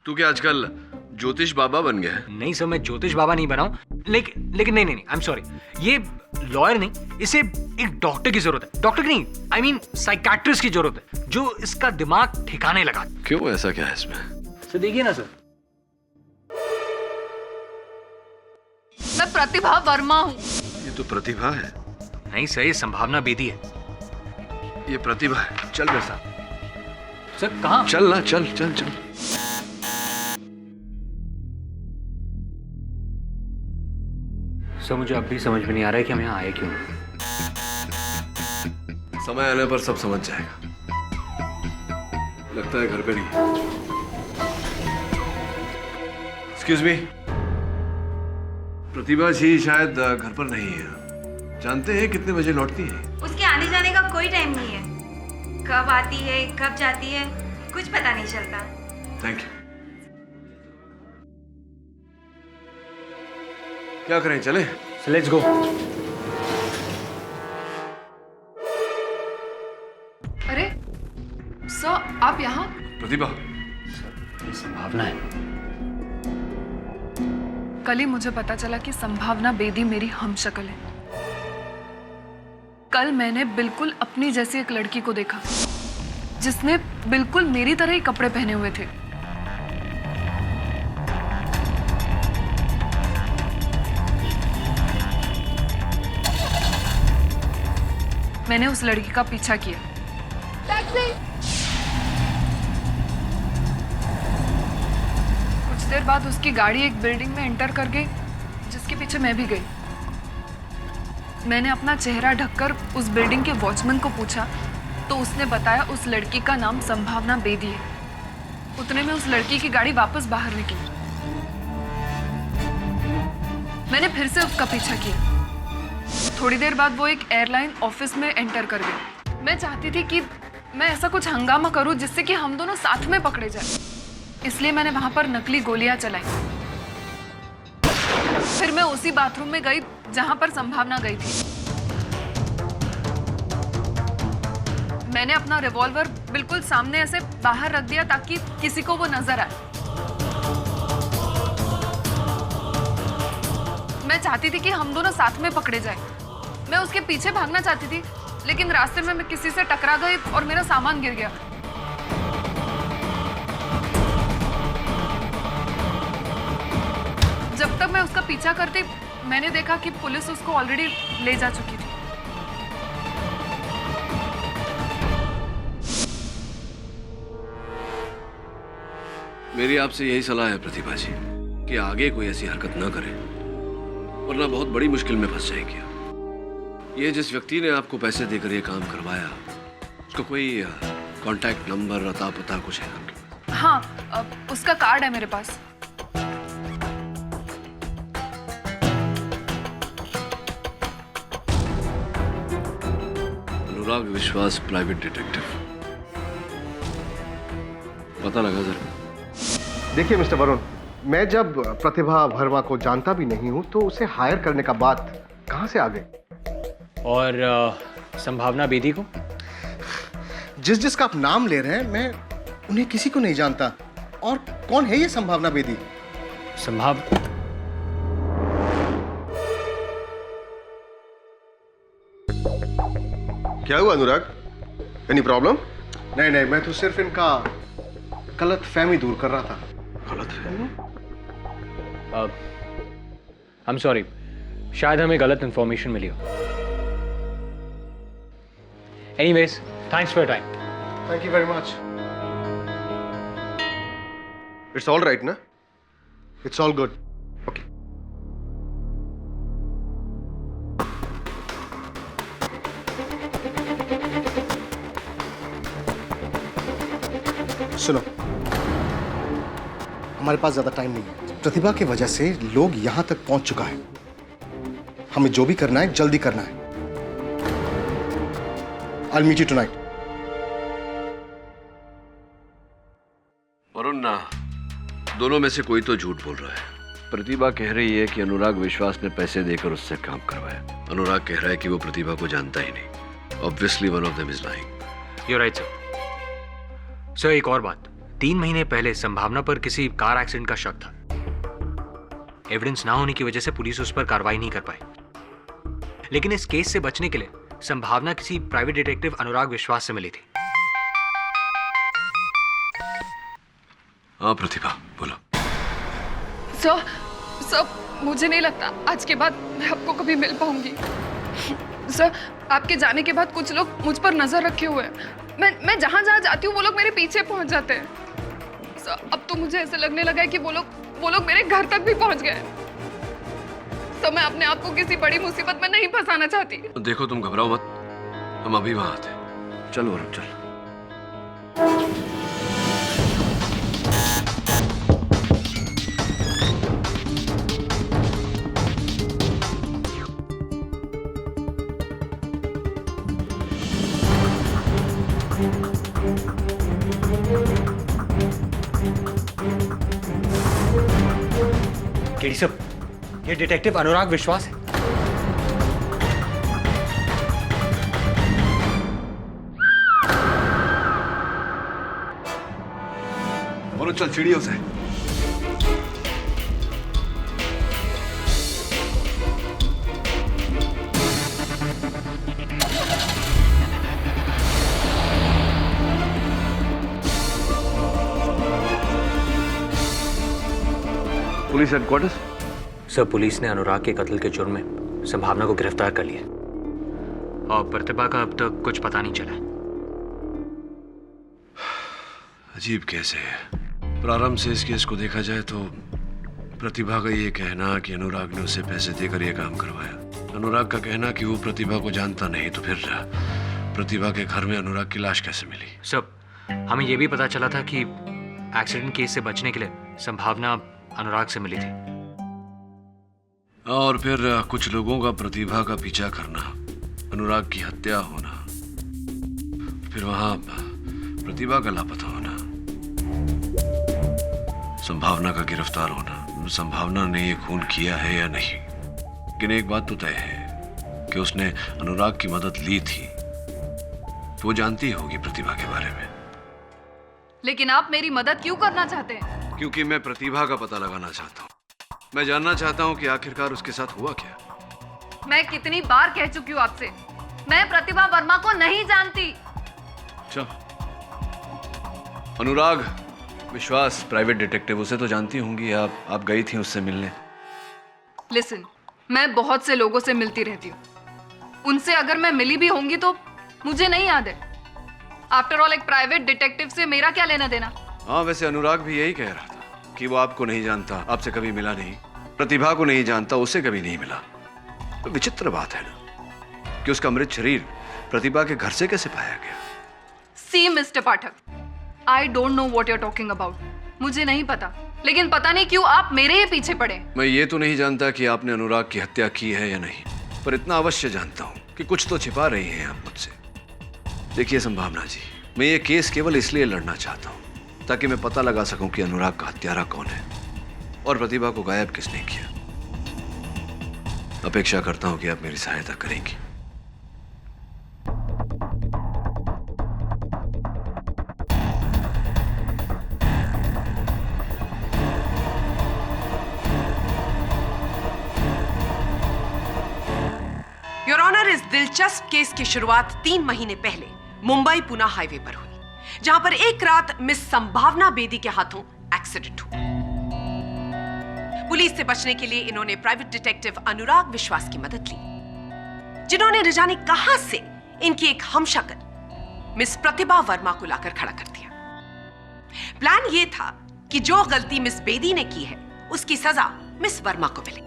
तू क्या आजकल ज्योतिष बाबा बन गया है? नहीं सर, मैं ज्योतिष बाबा नहीं बना हूं, लेकिन नहीं, आई एम सॉरी, ये लॉयर नहीं, इसे एक डॉक्टर की जरूरत है। डॉक्टर की नहीं, आई मीन साइकाट्रिस्ट की जरूरत है, जो इसका दिमाग ठिकाने लगा। क्यों, ऐसा क्या है इसमें? सर देखिए ना सर, मैं प्रतिभा वर्मा हूँ। ये तो प्रतिभा है। नहीं सर, ये संभावना बेदी है। ये प्रतिभा है। चल मेरे साथ। सर कहाँ? चल ना, चल चल चल। सर मुझे अब भी समझ में नहीं आ रहा है कि हम यहाँ आए क्यों। समय आने पर सब समझ जाएगा। लगता है घर पे नहीं। एक्सक्यूज मी, प्रतिभा जी शायद घर पर नहीं है। जानते हैं कितने बजे लौटती है? उसके आने जाने का कोई टाइम नहीं है। कब आती है, कब जाती है, कुछ पता नहीं चलता। Thank you. क्या करें, चले? Let's go. अरे सर, आप यहाँ? प्रतिभा, ये संभावना है। कल ही मुझे पता चला कि संभावना बेदी मेरी हमशक्ल है। कल मैंने बिल्कुल अपनी जैसी एक लड़की को देखा, जिसने बिल्कुल मेरी तरह ही कपड़े पहने हुए थे। मैंने उस लड़की का पीछा किया। कुछ देर बाद उसकी गाड़ी एक बिल्डिंग में एंटर कर गई, जिसके पीछे मैं भी गई। मैंने अपना चेहरा ढककर उस बिल्डिंग के वॉचमैन को पूछा, तो उसने बताया उस लड़की का नाम संभावना बेदी है। उतने में उस लड़की की गाड़ी वापस बाहर निकली। मैंने फिर से उसका पीछा किया। थोड़ी देर बाद वो एक एयरलाइन ऑफिस में एंटर कर गई। मैं चाहती थी कि मैं ऐसा कुछ हंगामा करूं जिससे कि हम दोनों साथ में पकड़े जाएं। इसलिए मैंने वहां पर नकली गोलियां चलाई। फिर मैं उसी बाथरूम में गई जहां पर संभावना गई थी। मैंने अपना रिवॉल्वर बिल्कुल सामने ऐसे बाहर रख दिया ताकि किसी को वो नजर आए। मैं चाहती थी कि हम दोनों साथ में पकड़े जाएं। मैं उसके पीछे भागना चाहती थी, लेकिन रास्ते में मैं किसी से टकरा गई और मेरा सामान गिर गया। जब तक मैं उसका पीछा करती, मैंने देखा कि पुलिस उसको ऑलरेडी ले जा चुकी थी। मेरी आपसे यही सलाह है प्रतिभा जी कि आगे कोई ऐसी हरकत ना करें, वरना बहुत बड़ी मुश्किल में फंस जाएंगे। ये जिस व्यक्ति ने आपको पैसे देकर ये काम करवाया, उसका कोई कांटेक्ट नंबर, अता पता कुछ है आपके पास? हाँ, उसका कार्ड है मेरे पास। अनुराग विश्वास, प्राइवेट डिटेक्टिव। पता लगा जरा। देखिए मिस्टर वरुण, मैं जब प्रतिभा वर्मा को जानता भी नहीं हूं तो उसे हायर करने का बात कहां से आ गई? और संभावना बेदी को? जिसका आप नाम ले रहे हैं, मैं उन्हें किसी को नहीं जानता। और कौन है ये संभावना बेदी? क्या हुआ अनुराग? Any problem? नहीं नहीं, मैं तो सिर्फ इनका गलत फहमी दूर कर रहा था। गलत फहमी? आई एम सॉरी, शायद हमें गलत इंफॉर्मेशन मिली हो। Anyways, thanks for your time. Thank you very much. It's all right ना? It's all good. सुनो, हमारे पास ज्यादा टाइम नहीं है। प्रतिभा की वजह से लोग यहां तक पहुंच चुका है। हमें जो भी करना है जल्दी करना है। I'll meet you tonight. Varun ना, दोनों में से कोई तो झूठ बोल रहा है। प्रतिभा कह रही है कि अनुराग विश्वास ने पैसे देकर उससे काम करवाया। अनुराग कह रहा है कि वो प्रतिभा को जानता ही नहीं। Obviously one of them is lying. You're right, sir. Sir, एक और बात, 3 महीने पहले संभावना पर किसी कार एक्सीडेंट का शक था। एविडेंस ना होने की वजह से पुलिस उस पर कार्रवाई नहीं कर पाई, लेकिन इस केस से बचने के लिए संभावना किसी प्राइवेट डिटेक्टिव अनुराग विश्वास से मिली थी। हाँ प्रतिभा, बोलो। सर, मुझे नहीं लगता आज के बाद मैं आपको कभी मिल पाऊंगी। सर, आपके जाने के बाद कुछ लोग मुझ पर नजर रखे हुए हैं। मैं जहां जहां जाती हूँ वो लोग मेरे पीछे पहुंच जाते हैं। सर, अब तो मुझे ऐसे लगने लगा है कि वो लोग मेरे घर तक भी पहुंच गए। सर, मैं अपने आप को किसी बड़ी मुसीबत में नहीं फंसाना चाहती। देखो तुम घबराओ मत, हम अभी वहां आते हैं। चलो वरुण, चल। केडी साहब, ये डिटेक्टिव अनुराग विश्वास है। वरुण चल सीढ़ियों से। Police headquarters? सर, पुलिस ने अनुराग के कत्ल के जुर्म में संभावना को गिरफ्तार कर लिया और प्रतिभा का अब तक कुछ पता नहीं चला। अजीब केस है। प्रारंभ से इस केस को देखा जाए तो प्रतिभा का ये कहना कि अनुराग ने उसे पैसे देकर यह काम करवाया, अनुराग का कहना कि वो प्रतिभा को जानता नहीं, तो फिर प्रतिभा के घर में अनुराग की लाश कैसे मिली? सब, हमें यह भी पता चला था कि एक्सीडेंट केस से बचने के लिए संभावना अनुराग से मिली थी। और फिर कुछ लोगों का प्रतिभा का पीछा करना, अनुराग की हत्या होना, फिर वहां प्रतिभा का लापता होना, संभावना का गिरफ्तार होना। संभावना ने ये खून किया है या नहीं, लेकिन एक बात तो तय है कि उसने अनुराग की मदद ली थी। वो जानती होगी प्रतिभा के बारे में। लेकिन आप मेरी मदद क्यों करना चाहते हैं? क्योंकि मैं प्रतिभा का पता लगाना चाहता हूँ। मैं जानना चाहता हूँ कि आखिरकार उसके साथ हुआ क्या। मैं कितनी बार कह चुकी हूँ आपसे, मैं प्रतिभा वर्मा को नहीं जानती। अच्छा, अनुराग विश्वास प्राइवेट डिटेक्टिव, उसे तो जानती होंगी आप गई थी उससे मिलने। लिसन, मैं बहुत से लोगों से मिलती रहती हूँ, उनसे अगर मैं मिली भी होंगी तो मुझे नहीं याद है। आफ्टर ऑल, एक प्राइवेट डिटेक्टिव से मेरा क्या लेना देना? हाँ, वैसे अनुराग भी यही कह रहा था कि वो आपको नहीं जानता, आपसे कभी मिला नहीं, प्रतिभा को नहीं जानता, उसे कभी नहीं मिला। तो विचित्र बात है ना कि उसका मृत शरीर प्रतिभा के घर से कैसे पाया गया? See mister Pathak, I don't know what you are talking about. मुझे नहीं पता, लेकिन पता नहीं क्यों आप मेरे ही पीछे पड़े। मैं ये तो नहीं जानता कि आपने अनुराग की हत्या की है या नहीं, पर इतना अवश्य जानता हूँ कि कुछ तो छिपा रही हैं आप मुझसे। देखिए संभावना जी, मैं ये केस केवल इसलिए लड़ना चाहता हूँ ताकि मैं पता लगा सकूं कि अनुराग का हत्यारा कौन है और प्रतिभा को गायब किसने किया। अपेक्षा करता हूं कि आप मेरी सहायता करेंगी। योर ऑनर, इस दिलचस्प केस की शुरुआत 3 महीने पहले मुंबई पुणे हाईवे पर हुई, जहां पर एक रात मिस संभावना बेदी के हाथों एक्सीडेंट हुआ। पुलिस से बचने के लिए इन्होंने प्राइवेट डिटेक्टिव अनुराग विश्वास की मदद ली, जिन्होंने न जाने कहां से इनकी एक हमशक्ल मिस प्रतिभा वर्मा को लाकर खड़ा कर दिया। प्लान यह था कि जो गलती मिस बेदी ने की है उसकी सजा मिस वर्मा को मिले।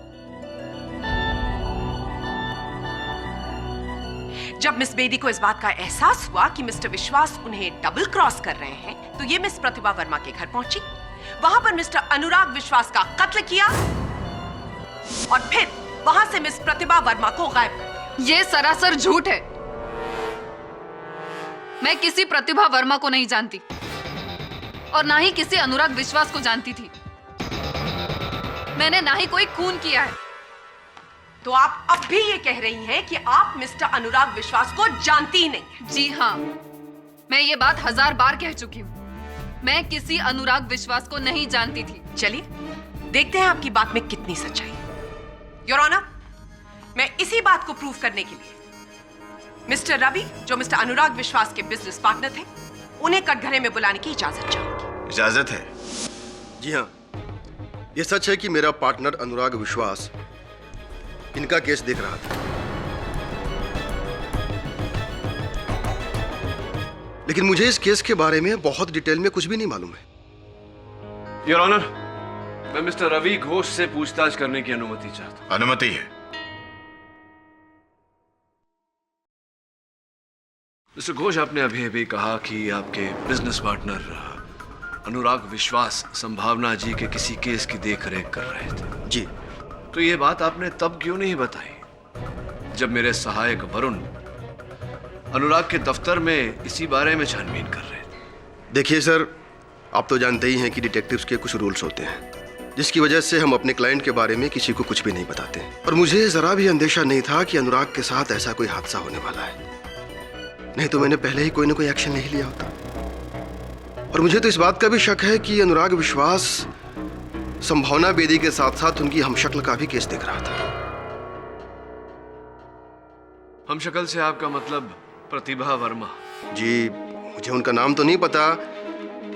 जब मिस बेदी को इस बात का एहसास हुआ कि मिस्टर विश्वास उन्हें डबल क्रॉस कर रहे हैं, तो ये मिस प्रतिभा वर्मा के घर पहुंची, वहां पर मिस्टर अनुराग विश्वास का कत्ल किया और फिर वहां से मिस प्रतिभा वर्मा को गायब कर दिया। ये सरासर झूठ है। मैं किसी प्रतिभा वर्मा को नहीं जानती और ना ही किसी अनुराग विश्वास को जानती थी। मैंने ना ही कोई खून किया है। तो आप अब भी ये कह रही हैं कि आप मिस्टर अनुराग विश्वास को जानती ही नहीं? जी हाँ, मैं ये बात 1000 बार कह चुकी हूँ। मैं किसी अनुराग विश्वास को नहीं जानती थी। चलिए देखते हैं आपकी बात में कितनी सच्चाई है। योर ऑनर, मैं इसी बात को प्रूव करने के लिए मिस्टर रवि, जो मिस्टर अनुराग विश्वास के बिजनेस पार्टनर थे, उन्हें कटघरे में बुलाने की इजाजत चाहूंगी। इजाजत है? जी हाँ, यह सच है कि मेरा पार्टनर अनुराग विश्वास इनका केस देख रहा था, लेकिन मुझे इस केस के बारे में बहुत डिटेल में कुछ भी नहीं मालूम है। योर ऑनर, मैं मिस्टर रवि घोष से पूछताछ करने की अनुमति चाहता हूं। अनुमति है। मिस्टर घोष, आपने अभी अभी कहा कि आपके बिजनेस पार्टनर अनुराग विश्वास संभावना जी के किसी केस की देखरेख कर रहे थे। जी। तो ये बात आपने तब क्यों नहीं बताई जब मेरे सहायक वरुण अनुराग के दफ्तर में इसी बारे में छानबीन कर रहे थे? देखिए सर, आप तो जानते ही हैं कि डिटेक्टिव्स के कुछ रूल्स होते हैं, जिसकी वजह से हम अपने क्लाइंट के बारे में किसी को कुछ भी नहीं बताते। और मुझे जरा भी अंदेशा नहीं था कि अनुराग के साथ ऐसा कोई हादसा होने वाला है, नहीं तो मैंने पहले ही कोई ना कोई एक्शन नहीं लिया होता। और मुझे तो इस बात का भी शक है कि अनुराग विश्वास संभावना बेदी के साथ साथ उनकी हमशक्ल का भी केस देख रहा था। हमशक्ल से आपका मतलब प्रतिभा वर्मा? जी, मुझे उनका नाम तो नहीं पता,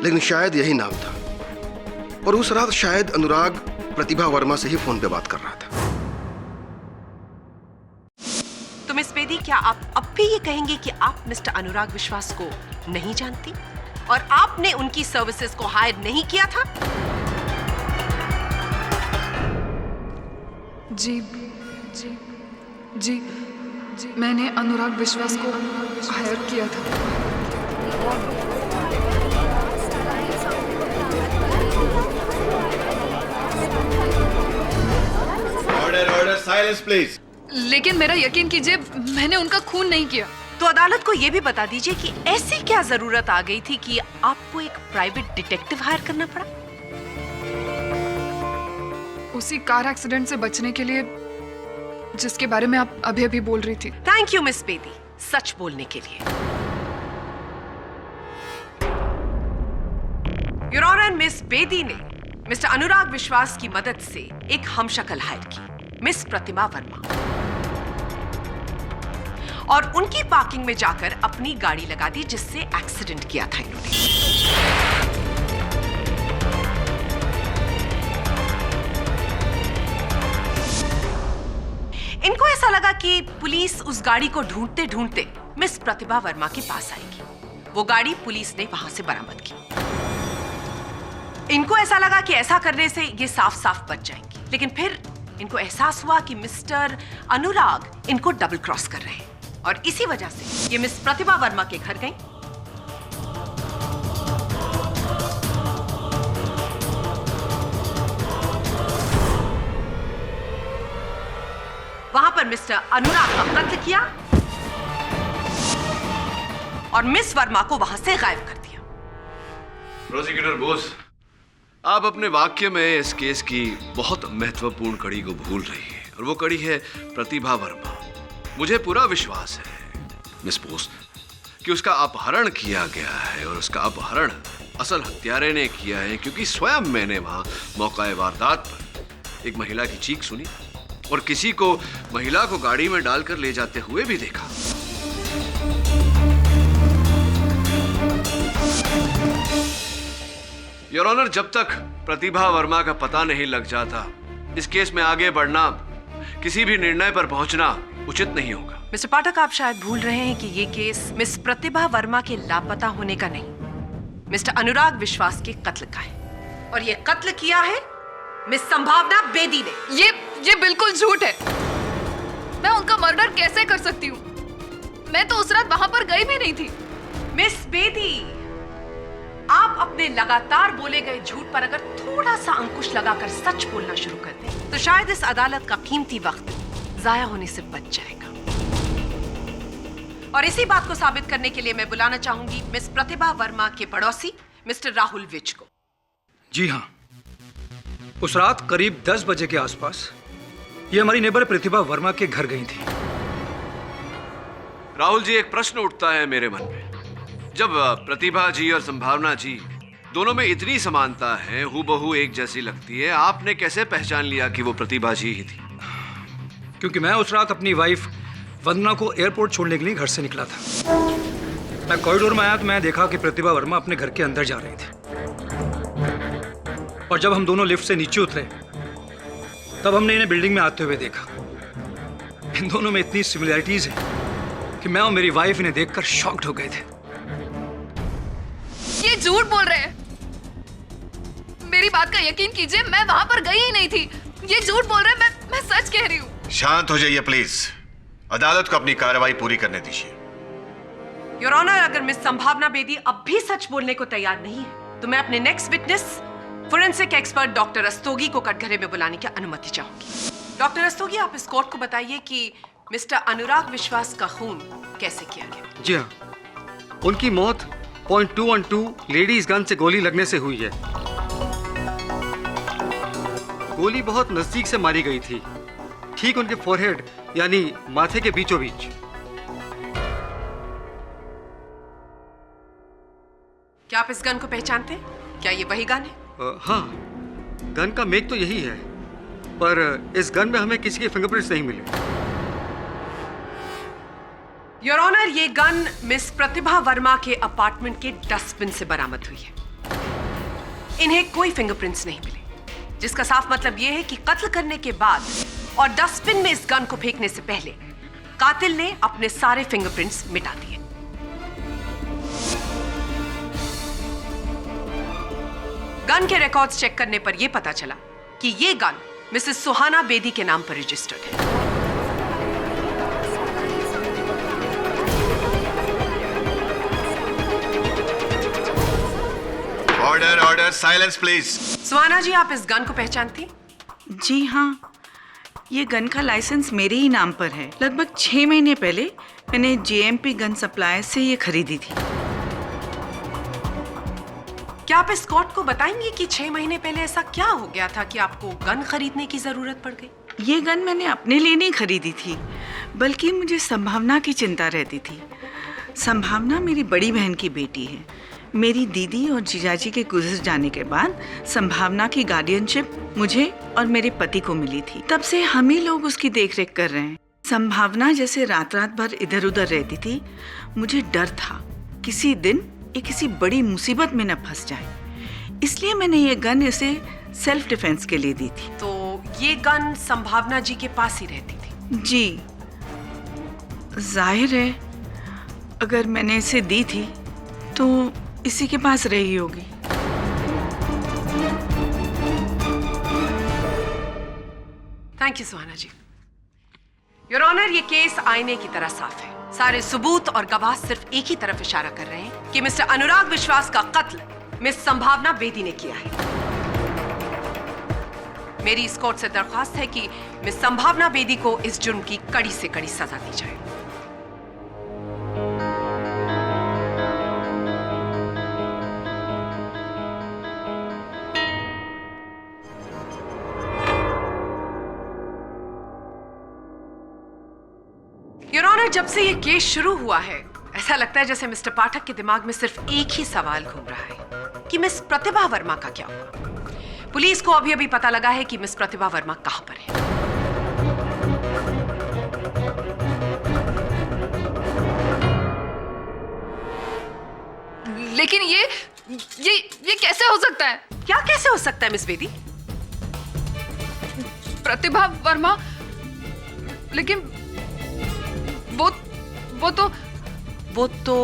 लेकिन शायद यही नाम था। और उस रात शायद अनुराग प्रतिभा वर्मा से ही फोन पे बात कर रहा था। तो मिस बेदी, क्या आप अब भी ये कहेंगे कि आप मिस्टर अनुराग विश्वास को नहीं जानती और आपने उनकी सर्विसेज को हायर नहीं किया था? जी जी जी जी, मैंने अनुराग विश्वास को हायर किया था। Order order, silence please. लेकिन मेरा यकीन कीजिए, मैंने उनका खून नहीं किया। तो अदालत को यह भी बता दीजिए कि ऐसी क्या जरूरत आ गई थी कि आपको एक प्राइवेट डिटेक्टिव हायर करना पड़ा? उसी कार एक्सीडेंट से बचने के लिए जिसके बारे में आप अभी अभी बोल रही थी। थैंक यू मिस बेदी, सच बोलने के लिए। योर ऑनर, मिस बेदी ने मिस्टर अनुराग विश्वास की मदद से एक हमशक्ल हायर की, मिस प्रतिभा वर्मा, और उनकी पार्किंग में जाकर अपनी गाड़ी लगा दी, जिससे एक्सीडेंट किया था इन्होंने। इनको ऐसा लगा कि पुलिस उस गाड़ी को ढूंढते ढूंढते मिस प्रतिभा वर्मा के पास आएगी। वो गाड़ी पुलिस ने वहां से बरामद की। इनको ऐसा लगा कि ऐसा करने से ये साफ साफ बच जाएंगी, लेकिन फिर इनको एहसास हुआ कि मिस्टर अनुराग इनको डबल क्रॉस कर रहे हैं, और इसी वजह से ये मिस प्रतिभा वर्मा के घर गई। वहां पर मिस्टर अनुराग का कत्ल किया और मिस वर्मा को वहां से गायब कर दिया। प्रोसिक्यूटर बोस, आप अपने वाक्य में इस केस की बहुत महत्वपूर्ण कड़ी को भूल रही है, और वो कड़ी है प्रतिभा वर्मा। मुझे पूरा विश्वास है मिस बोस कि उसका अपहरण किया गया है, और उसका अपहरण असल हत्यारे ने किया है, क्योंकि स्वयं मैंने वहां मौका वारदात पर एक महिला की चीख सुनी और किसी को महिला को गाड़ी में डालकर ले जाते हुए भी देखा। योर ऑनर, जब तक प्रतिभा वर्मा का पता नहीं लग जाता, इस केस में आगे बढ़ना, किसी भी निर्णय पर पहुंचना उचित नहीं होगा। मिस्टर पाठक, आप शायद भूल रहे हैं कि ये केस मिस प्रतिभा वर्मा के लापता होने का नहीं, मिस्टर अनुराग विश्वास के कत्ल का है। और ये कत्ल किया है मिस संभावना बेदी ने। ये बिल्कुल झूठ है। मैं उनका मर्डर कैसे कर सकती हूँ? मैं तो उस रात वहां पर गई भी नहीं थी। मिस बेदी, आप अपने लगातार बोले गए झूठ पर अगर थोड़ा सा अंकुश लगाकर सच बोलना शुरू कर दें, तो शायद इस अदालत का कीमती वक्त जाया होने से बच जाएगा। और इसी बात को साबित करने के लिए मैं बुलाना चाहूंगी मिस प्रतिभा वर्मा के पड़ोसी मिस्टर राहुल विज को। जी हाँ, उस रात करीब 10 बजे के आसपास ये हमारी नेबर प्रतिभा वर्मा के घर गई थी। राहुल जी, एक प्रश्न उठता है मेरे मन में। जब प्रतिभा जी और संभावना जी दोनों में इतनी समानता है, हूबहू एक जैसी लगती है, आपने कैसे पहचान लिया कि वो प्रतिभा जी ही थी? क्योंकि मैं उस रात अपनी वाइफ वंदना को एयरपोर्ट छोड़ने के लिए घर से निकला था। मैं कॉरिडोर में आया तो मैं देखा कि प्रतिभा वर्मा अपने घर के अंदर जा रही थी। और जब हम दोनों लिफ्ट से नीचे उतरे, तब हमने इन्हें बिल्डिंग में आते हुए देखा। इन दोनों में इतनी सिमिलैरिटीज है कि मैं और मेरी वाइफ इन्हें देखकर शॉक्ड हो गए थे। ये झूठ बोल रहे हैं। मेरी बात का यकीन कीजिए, मैं वहां पर गई ही नहीं थी। ये झूठ बोल रहे हैं। मैं सच कह रही हूँ। शांत हो जाइए प्लीज। अदालत को अपनी कार्रवाई पूरी करने दीजिए। योर ऑनर, अगर मिस संभावना बेदी अब भी सच बोलने को तैयार नहीं है, तो मैं अपने next witness forensic expert doctor Rastogi को कटघरे में बुलाने की अनुमति चाहूंगी। डॉक्टर रस्तोगी, आप इस कोर्ट को बताइए कि मिस्टर अनुराग विश्वास का खून कैसे किया गया। जी हाँ, उनकी मौत .212 लेडीज गन से गोली लगने से हुई है। गोली बहुत नजदीक से मारी गई थी, ठीक उनके फोरहेड यानी माथे के बीचों बीच। क्या आप इस गन को पहचानते हैं? क्या ये वही गन है? हाँ, गन का मेक तो यही है, पर इस गन में हमें किसी के फिंगरप्रिंट्स नहीं मिले। योर ऑनर, ये गन मिस प्रतिभा वर्मा के अपार्टमेंट के डस्टबिन से बरामद हुई है। इन्हें कोई फिंगरप्रिंट्स नहीं मिले, जिसका साफ मतलब यह है कि कत्ल करने के बाद और डस्टबिन में इस गन को फेंकने से पहले कातिल ने अपने सारे फिंगरप्रिंट्स मिटा दिए। गन के रिकॉर्ड्स चेक करने पर यह पता चला कि यह गन मिसेस सुहाना बेदी के नाम पर रजिस्टर्ड है। Order order, silence please. Suhana ji, आप इस गन को पहचानती? जी हाँ, ये गन का लाइसेंस मेरे ही नाम पर है। लगभग 6 महीने पहले मैंने JMP गन सप्लायर से ये खरीदी थी। क्या आप इस कोर्ट को बताएंगे कि 6 महीने पहले ऐसा क्या हो गया था कि आपको गन खरीदने की जरूरत पड़ गई? ये गन मैंने अपने लिए नहीं खरीदी थी, बल्कि मुझे संभावना की चिंता रहती थी। संभावना मेरी बड़ी बहन की बेटी है। मेरी दीदी और जीजाजी के गुजर जाने के बाद संभावना की गार्डियनशिप मुझे और मेरे पति को मिली थी। तब से हम ही लोग उसकी देखरेख कर रहे हैं। संभावना जैसे रात रात भर इधर उधर रहती थी, मुझे डर था किसी दिन ये किसी बड़ी मुसीबत में न फंस जाए। इसलिए मैंने ये गन इसे सेल्फ डिफेंस के लिए दी थी। तो ये गन संभावना जी के पास ही रहती थी? जी, जाहिर है अगर मैंने इसे दी थी तो इसी के पास रही होगी। Thank you Suhana ji. Your honour, ये केस आईने की तरह साफ है। सारे सबूत और गवाह सिर्फ एक ही तरफ इशारा कर रहे हैं कि मिस्टर अनुराग विश्वास का कत्ल मिस संभावना बेदी ने किया है। मेरी इस कोर्ट से दरख्वास्त है कि मिस संभावना बेदी को इस जुर्म की कड़ी से कड़ी सजा दी जाए। योर ऑनर, जब से ये केस शुरू हुआ है, ऐसा लगता है जैसे मिस्टर पाठक के दिमाग में सिर्फ एक ही सवाल घूम रहा है कि मिस प्रतिभा वर्मा का क्या हुआ। पुलिस को अभी अभी पता लगा है कि मिस प्रतिभा वर्मा कहां पर है। लेकिन ये कैसे हो सकता है? क्या कैसे हो सकता है मिस बेदी? प्रतिभा वर्मा, लेकिन वो तो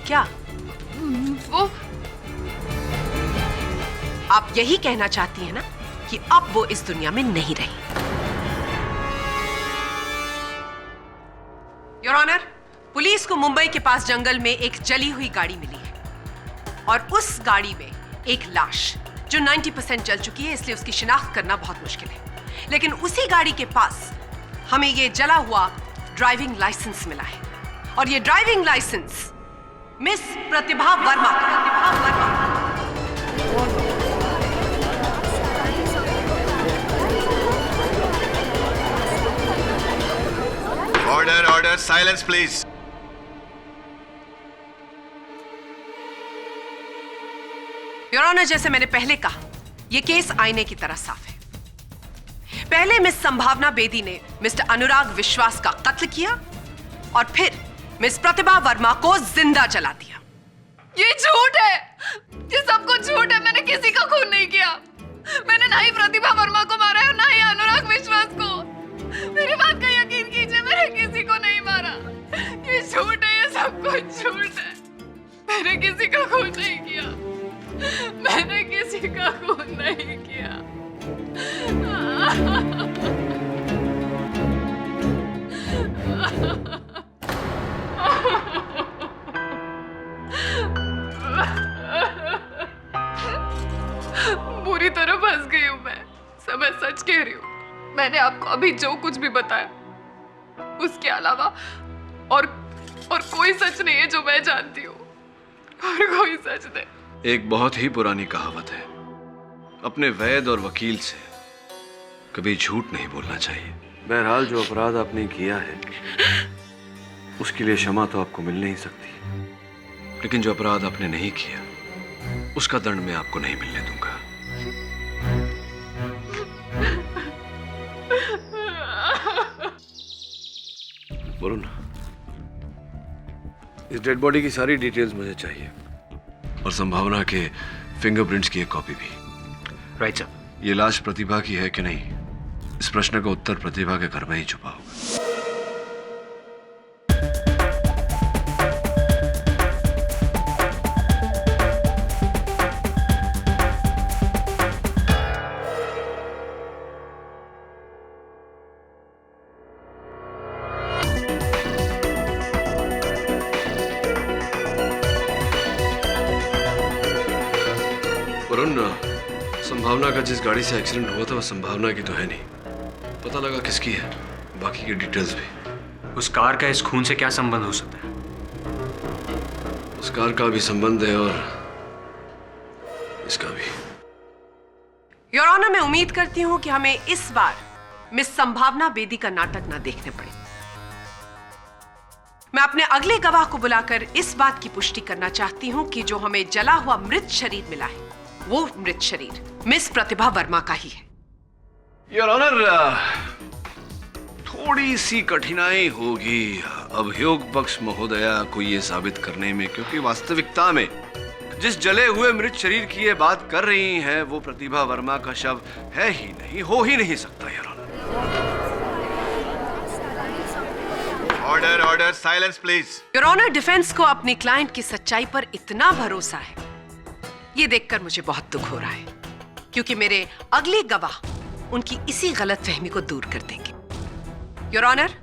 क्या? वो आप यही कहना चाहती हैं ना कि अब वो इस दुनिया में नहीं रही? योर ऑनर, पुलिस को मुंबई के पास जंगल में एक जली हुई गाड़ी मिली है और उस गाड़ी में एक लाश जो 90% जल चुकी है, इसलिए उसकी शिनाख्त करना बहुत मुश्किल है। लेकिन उसी गाड़ी के पास हमें ये जला हुआ ड्राइविंग लाइसेंस मिला है और ये driving licence miss Pratibha Verma order order, silence please. Your honour, जैसे मैंने पहले कहा, यह केस आईने की तरह साफ है। पहले मिस संभावना बेदी ने मिस्टर अनुराग विश्वास का कत्ल किया और फिर मिस प्रतिभा वर्मा को जिंदा जला दिया। ये झूठ है, ये सब कुछ झूठ है। मैंने किसी का खून नहीं किया। मैंने ना ही प्रतिभा वर्मा को मारा है और ना ही अनुराग विश्वास को। मेरी बात का यकीन कीजिए, मैंने किसी को नहीं मारा। ये झूठ है, ये सब कुछ झूठ है। मैंने किसी का खून नहीं किया। मैंने किसी का खून नहीं किया। बुरी तरह फंस गई हूँ मैं। सब मैं सच कह रही हूँ। मैंने आपको अभी जो कुछ भी बताया, उसके अलावा और कोई सच नहीं है जो मैं जानती हूँ। और कोई सच नहीं। एक बहुत ही पुरानी कहावत है, अपने वैद और वकील से कभी झूठ नहीं बोलना चाहिए। बहरहाल जो अपराध आपने किया है उसके लिए क्षमा तो आपको मिल नहीं सकती, लेकिन जो अपराध आपने नहीं किया उसका दंड मैं आपको नहीं मिलने दूंगा। बोलो ना, इस डेड बॉडी की सारी डिटेल्स मुझे चाहिए और संभावना के फिंगरप्रिंट्स की एक कॉपी भी। Right sir. ये लाश प्रतिभा की है कि नहीं, इस प्रश्न का उत्तर प्रतिभा के घर में ही छुपा होगा। संभावना का जिस गाड़ी से एक्सीडेंट हुआ था वो संभावना की तो है नहीं, पता लगा किसकी है, बाकी की डिटेल्स भी। उस कार का इस खून से क्या संबंध हो सकता है? उस कार का भी संबंध है और इसका भी। योर ऑनर, मैं उम्मीद करती हूं कि हमें इस बार मिस संभावना बेदी का नाटक ना देखने पड़े। मैं अपने अगले गवाह को बुलाकर इस बात की पुष्टि करना चाहती हूं कि जो हमें जला हुआ मृत शरीर मिला है वो मृत शरीर मिस प्रतिभा वर्मा का ही है। योर ऑनर, थोड़ी सी कठिनाई होगी अभियोग पक्ष महोदया को यह साबित करने में, क्योंकि वास्तविकता में जिस जले हुए मृत शरीर की ये बात कर रही हैं वो प्रतिभा वर्मा का शव है ही नहीं, हो ही नहीं सकता। Your order order, silence please. Your honour, defence को अपनी क्लाइंट की सच्चाई पर इतना भरोसा है, ये देखकर मुझे बहुत दुख हो रहा है, क्योंकि मेरे अगले गवाह उनकी इसी गलतफहमी को दूर कर देंगे। योर ऑनर,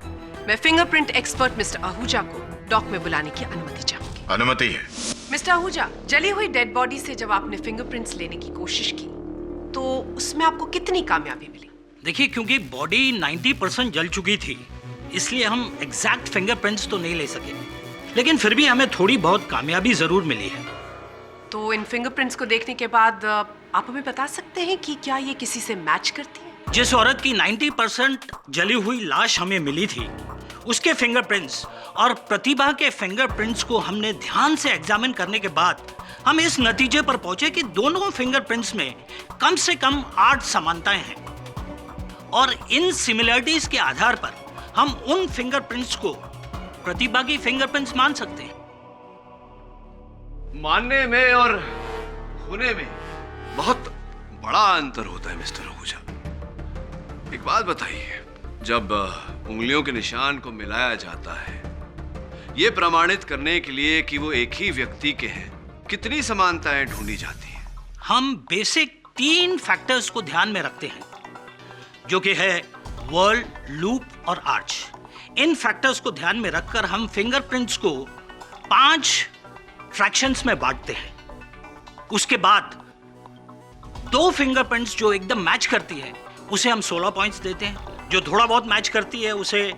मैं फिंगरप्रिंट एक्सपर्ट मिस्टर आहूजा को डॉक में बुलाने की अनुमति चाहूंगी। अनुमति है। मिस्टर आहूजा, जली हुई डेड बॉडी से जब आपने फिंगरप्रिंट्स लेने की कोशिश की तो उसमें आपको कितनी कामयाबी मिली? देखिए, क्योंकि बॉडी 90% जल चुकी थी, इसलिए हम एग्जैक्ट फिंगरप्रिंट्स तो नहीं ले सके, लेकिन फिर भी हमें थोड़ी बहुत कामयाबी जरूर मिली है। तो इन फिंगरप्रिंट्स को देखने के बाद आप हमें बता सकते हैं कि क्या ये किसी से मैच करती है? जिस औरत की 90% जली हुई लाश हमें मिली थी, उसके फिंगरप्रिंट्स और प्रतिभा के फिंगरप्रिंट्स को हमने ध्यान से एग्जामिन करने के बाद हम इस नतीजे पर पहुंचे कि दोनों फिंगरप्रिंट्स में कम से कम 8 समानताएं हैं और इन सिमिलरिटीज के आधार पर हम उन फिंगरप्रिंट्स को प्रतिभा की फिंगरप्रिंट्स मान सकते हैं। मानने में और होने में बहुत बड़ा अंतर होता है मिस्टर आहूजा। एक बात बताइए, जब उंगलियों के निशान को मिलाया जाता है ये प्रमाणित करने के लिए कि वो एक ही व्यक्ति के हैं, कितनी समानताएं ढूंढी जाती हैं? हम बेसिक 3 फैक्टर्स को ध्यान में रखते हैं, जो कि है वर्ल्ड, लूप और आर्च। इन फैक्टर्स को ध्यान में रखकर हम फिंगरप्रिंट्स को 5 फ्रैक्शंस में बांटते हैं। उसके बाद 2 फिंगरप्रिंट्स जो एकदम मैच करती है उसे हम 16 पॉइंट्स देते हैं, जो थोड़ा बहुत मैच करती है उसे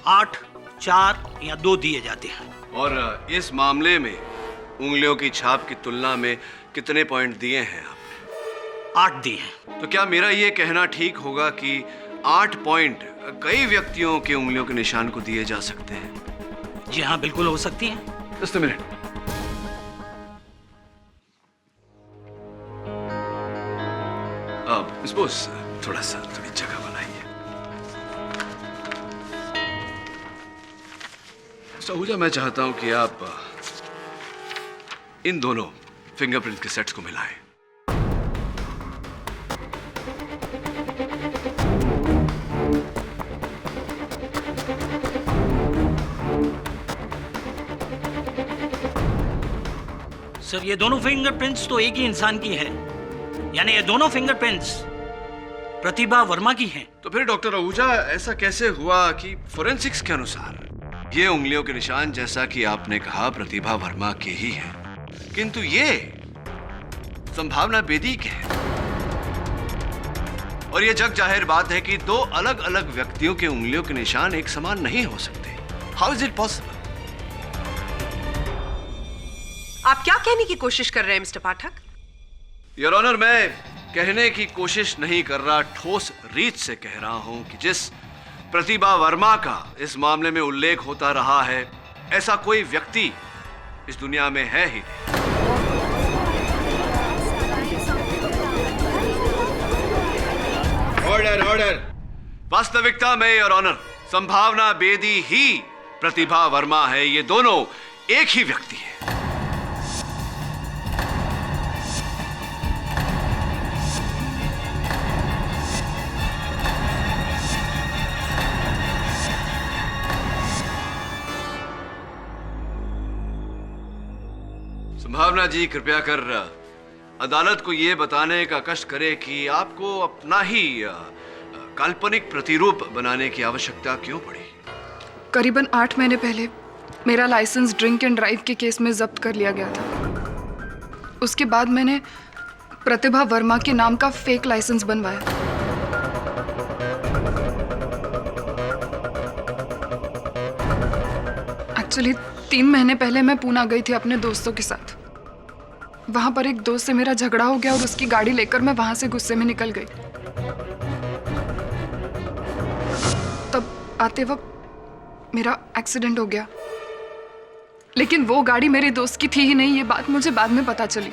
8, 4 या 2 दिए जाते हैं। और इस मामले में उंगलियों की छाप की तुलना में कितने पॉइंट दिए हैं आपने? 8 दिए हैं। तो क्या मेरा ये कहना ठीक होगा कि 8 पॉइंट कई व्यक्तियों के उंगलियों के निशान को दिए जा सकते हैं? जी हाँ, बिल्कुल हो सकती हैं। Just a minute. अब सपोज थोड़ी जगह बनाइए। मिस्टर आहूजा, मैं चाहता हूं कि आप इन दोनों फिंगरप्रिंट के सेट्स को मिलाएं। सर, ये दोनों फिंगरप्रिंट्स तो एक ही इंसान की हैं, यानी ये दोनों फिंगरप्रिंट्स प्रतिभा वर्मा की हैं। तो फिर डॉक्टर आहूजा, ऐसा कैसे हुआ कि फोरेंसिक्स के अनुसार ये उंगलियों के निशान, जैसा कि आपने कहा, प्रतिभा वर्मा के ही हैं, किंतु ये संभावना बेदी के हैं? और ये जग जाहिर बात है कि 2 अलग अलग व्यक्तियों के उंगलियों के निशान एक समान नहीं हो सकते। How is it possible? आप क्या कहने की कोशिश कर रहे हैं मिस्टर पाठक? योर ऑनर, मैं कहने की कोशिश नहीं कर रहा, ठोस रीत से कह रहा हूं कि जिस प्रतिभा वर्मा का इस मामले में उल्लेख होता रहा है, ऐसा कोई व्यक्ति इस दुनिया में है ही नहीं। Order order. वास्तविकता में योर ऑनर, संभावना बेदी ही प्रतिभा वर्मा है। ये दोनों एक ही व्यक्ति है। संभावना जी, कृपया कर अदालत को यह बताने का कष्ट करें कि आपको अपना ही काल्पनिक प्रतिरूप बनाने की आवश्यकता क्यों पड़ी? करीबन 8 महीने पहले मेरा लाइसेंस ड्रिंक एंड ड्राइव के केस में जब्त कर लिया गया था। उसके बाद मैंने प्रतिभा वर्मा के नाम का फेक लाइसेंस बनवाया। एक्चुअली 3 महीने पहले मैं पूना गई थी अपने दोस्तों के साथ। वहां पर एक दोस्त से मेरा झगड़ा हो गया और उसकी गाड़ी लेकर मैं वहां से गुस्से में निकल गई। तब आते वक्त मेरा एक्सीडेंट हो गया, लेकिन वो गाड़ी मेरे दोस्त की थी ही नहीं। ये बात मुझे बाद में पता चली।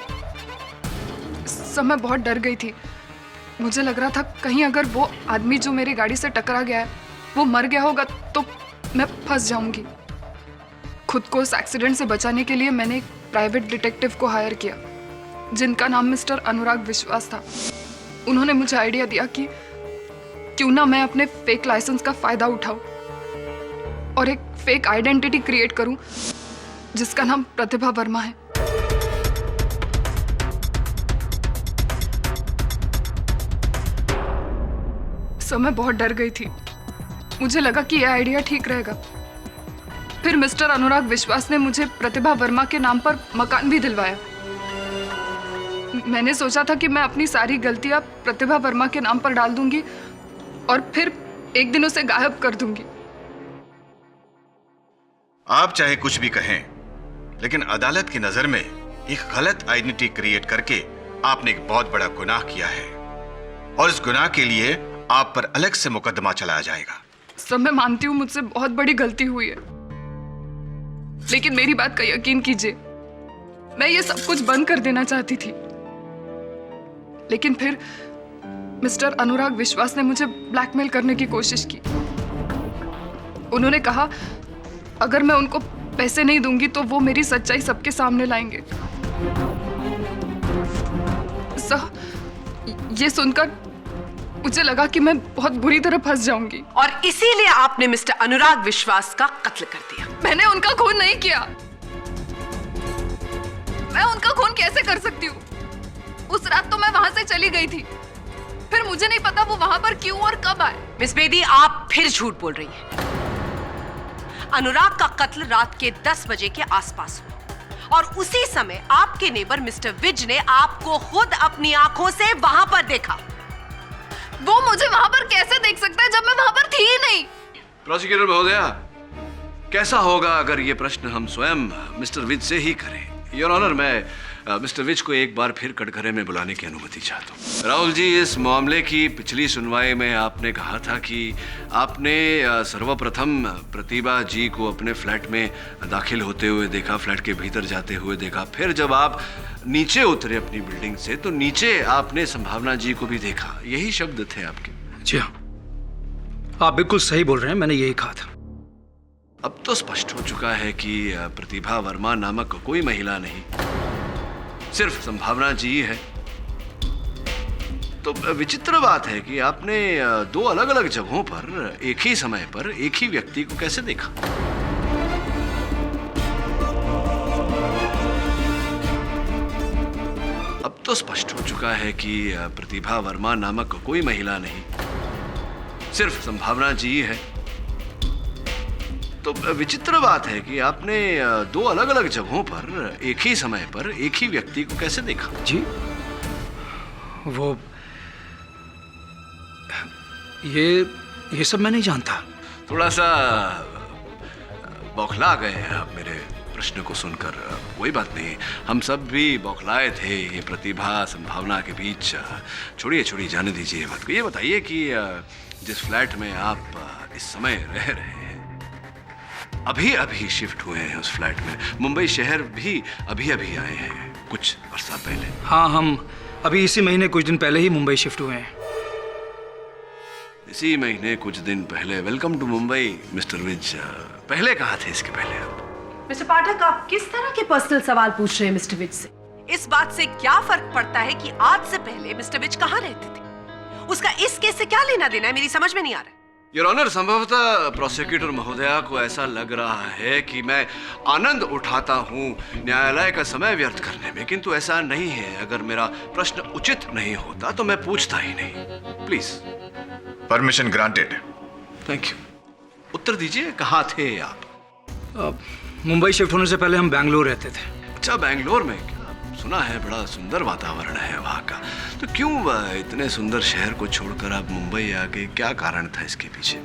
सब मैं बहुत डर गई थी। मुझे लग रहा था कहीं अगर वो आदमी जो मेरी गाड़ी से टकरा गया है वो मर गया होगा तो मैं फंस जाऊंगी। खुद को उस एक्सीडेंट से बचाने के लिए मैंने एक प्राइवेट डिटेक्टिव को हायर किया, जिनका नाम मिस्टर अनुराग विश्वास था। उन्होंने मुझे आइडिया दिया कि क्यों ना मैं अपने फेक लाइसेंस का फायदा उठाऊं और एक फेक आइडेंटिटी क्रिएट करूं जिसका नाम प्रतिभा वर्मा है। सो मैं बहुत डर गई थी। मुझे लगा कि यह आइडिया ठीक रहेगा। फिर मिस्टर अनुराग विश्वास ने मुझे प्रतिभा वर्मा के नाम पर मकान भी दिलवाया। मैंने सोचा था कि मैं अपनी सारी गलतियां प्रतिभा वर्मा के नाम पर डाल दूंगी और फिर एक दिन उसे गायब कर दूंगी। आप चाहे कुछ भी कहें, लेकिन अदालत की नजर में एक गलत आइडेंटिटी क्रिएट करके आपने एक बहुत बड़ा गुनाह किया है और इस गुनाह के लिए आप पर अलग से मुकदमा चलाया जाएगा। सब मैं मानती हूँ मुझसे बहुत बड़ी गलती हुई है, लेकिन मेरी बात का यकीन कीजिए, मैं ये सब कुछ बंद कर देना चाहती थी। लेकिन फिर मिस्टर अनुराग विश्वास ने मुझे ब्लैकमेल करने की कोशिश की। उन्होंने कहा अगर मैं उनको पैसे नहीं दूंगी तो वो मेरी सच्चाई सबके सामने लाएंगे। सर, ये सुनकर मुझे लगा कि मैं बहुत बुरी तरह फंस जाऊंगी। और इसीलिए आपने मिस्टर अनुराग विश्वास का कत्ल कर दिया। मैंने उनका खून नहीं किया। मैं उनका खून कैसे कर सकती हूँ? उस रात तो मैं वहां से चली गई थी, फिर मुझे नहीं पता वो वहां पर क्यों और कब आए। मिस बेदी, आप फिर झूठ बोल रही हैं। अनुराग का कत्ल रात के 10 बजे के आसपास हुआ और उसी समय आपके नेबर मिस्टर विज ने आपको खुद अपनी आंखों से वहां पर देखा। वो मुझे वहां पर कैसे देख सकता है जब मैं वहां पर थी ही नहीं? प्रोसिक्यूटर महोदया, कैसा होगा अगर ये प्रश्न हम स्वयं मिस्टर विज से ही करें? योर ऑनर, मैं मिस्टर विज को एक बार फिर कटघरे में बुलाने की अनुमति चाहता हूँ। राहुल जी, इस मामले की पिछली सुनवाई में आपने कहा था कि आपने सर्वप्रथम प्रतिभा जी को अपने फ्लैट में दाखिल होते हुए देखा, फ्लैट के भीतर जाते हुए देखा। फिर जब आप नीचे उतरे अपनी बिल्डिंग से तो नीचे आपने संभावना जी को भी देखा। यही शब्द थे आपके। जी हाँ, आप बिल्कुल सही बोल रहे हैं, मैंने यही कहा था। अब तो स्पष्ट हो चुका है कि प्रतिभा वर्मा नामक कोई महिला नहीं, सिर्फ संभावना जी है। तो विचित्र बात है कि आपने दो अलग अलग जगहों पर एक ही समय पर एक ही व्यक्ति को कैसे देखा? अब तो स्पष्ट हो चुका है कि प्रतिभा वर्मा नामक कोई महिला नहीं, सिर्फ संभावना जी है। तो विचित्र बात है कि आपने दो अलग अलग जगहों पर एक ही समय पर एक ही व्यक्ति को कैसे देखा? जी, वो ये सब मैं नहीं जानता। थोड़ा सा बौखला गए आप मेरे प्रश्न को सुनकर। कोई बात नहीं, हम सब भी बौखलाए थे ये प्रतिभा संभावना के बीच। छोड़िए जाने दीजिए बात को। ये बताइए कि जिस फ्लैट में आप इस समय रह रहे हैं, अभी अभी शिफ्ट हुए हैं उस फ्लैट में, मुंबई शहर भी अभी अभी आए हैं कुछ अर्सा पहले। हाँ, हम अभी इसी महीने कुछ दिन पहले ही मुंबई शिफ्ट हुए हैं। इसी महीने कुछ दिन पहले। Welcome to Mumbai mister Vij. पहले कहाँ थे इसके पहले आप? मिस्टर पाठक, आप किस तरह के पर्सनल सवाल पूछ रहे हैं मिस्टर विज से? इस बात से क्या फर्क पड़ता है कि आज से पहले मिस्टर विज कहाँ रहते थे? उसका इस केस से क्या लेना देना है, मेरी समझ में नहीं आ रहा है। योर ऑनर, संभवतः प्रोसिक्यूटर महोदया को ऐसा लग रहा है कि मैं आनंद उठाता हूँ न्यायालय का समय व्यर्थ करने में, किंतु ऐसा नहीं है। अगर मेरा प्रश्न उचित नहीं होता तो मैं पूछता ही नहीं। Please. Permission granted. Thank you. उत्तर दीजिए, कहाँ थे आप? मुंबई शिफ्ट होने से पहले हम बैंगलोर रहते थे। अच्छा, बैंगलोर में? क्या सुना है बड़ा सुंदर वातावरण है वहाँ का। तो क्यों इतने सुंदर शहर को छोड़कर आप मुंबई आ गए? क्या कारण था इसके पीछे?